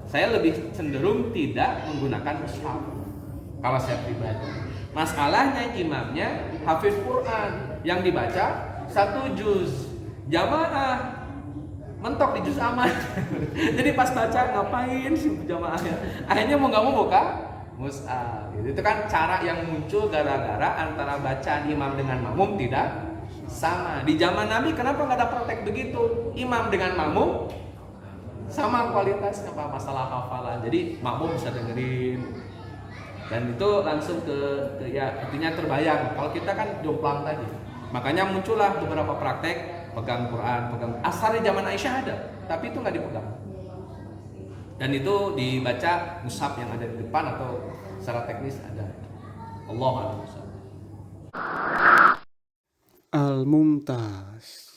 saya lebih cenderung tidak menggunakan mushaf. Kalau saya pribadi, masalahnya imamnya hafiz Quran, yang dibaca 1 juz, jamaah mentok di juz aman. Jadi pas baca ngapain sih jamaahnya? Akhirnya mau nggak mau buka mushaf. Itu kan cara yang muncul gara-gara antara bacaan imam dengan makmum tidak sama. Di zaman Nabi kenapa nggak ada praktek begitu? Imam dengan makmum sama kualitasnya, apa masalah hafalan. Jadi makmum bisa dengerin dan itu langsung ke ya artinya terbayang. Kalau kita kan jomplang tadi. Makanya muncullah beberapa praktek pegang Quran, pegang asar di zaman Aisyah ada, tapi itu nggak dipegang. Dan itu dibaca mushaf yang ada di depan atau secara teknis ada. Allahu a'lam. Al-Mumtaz.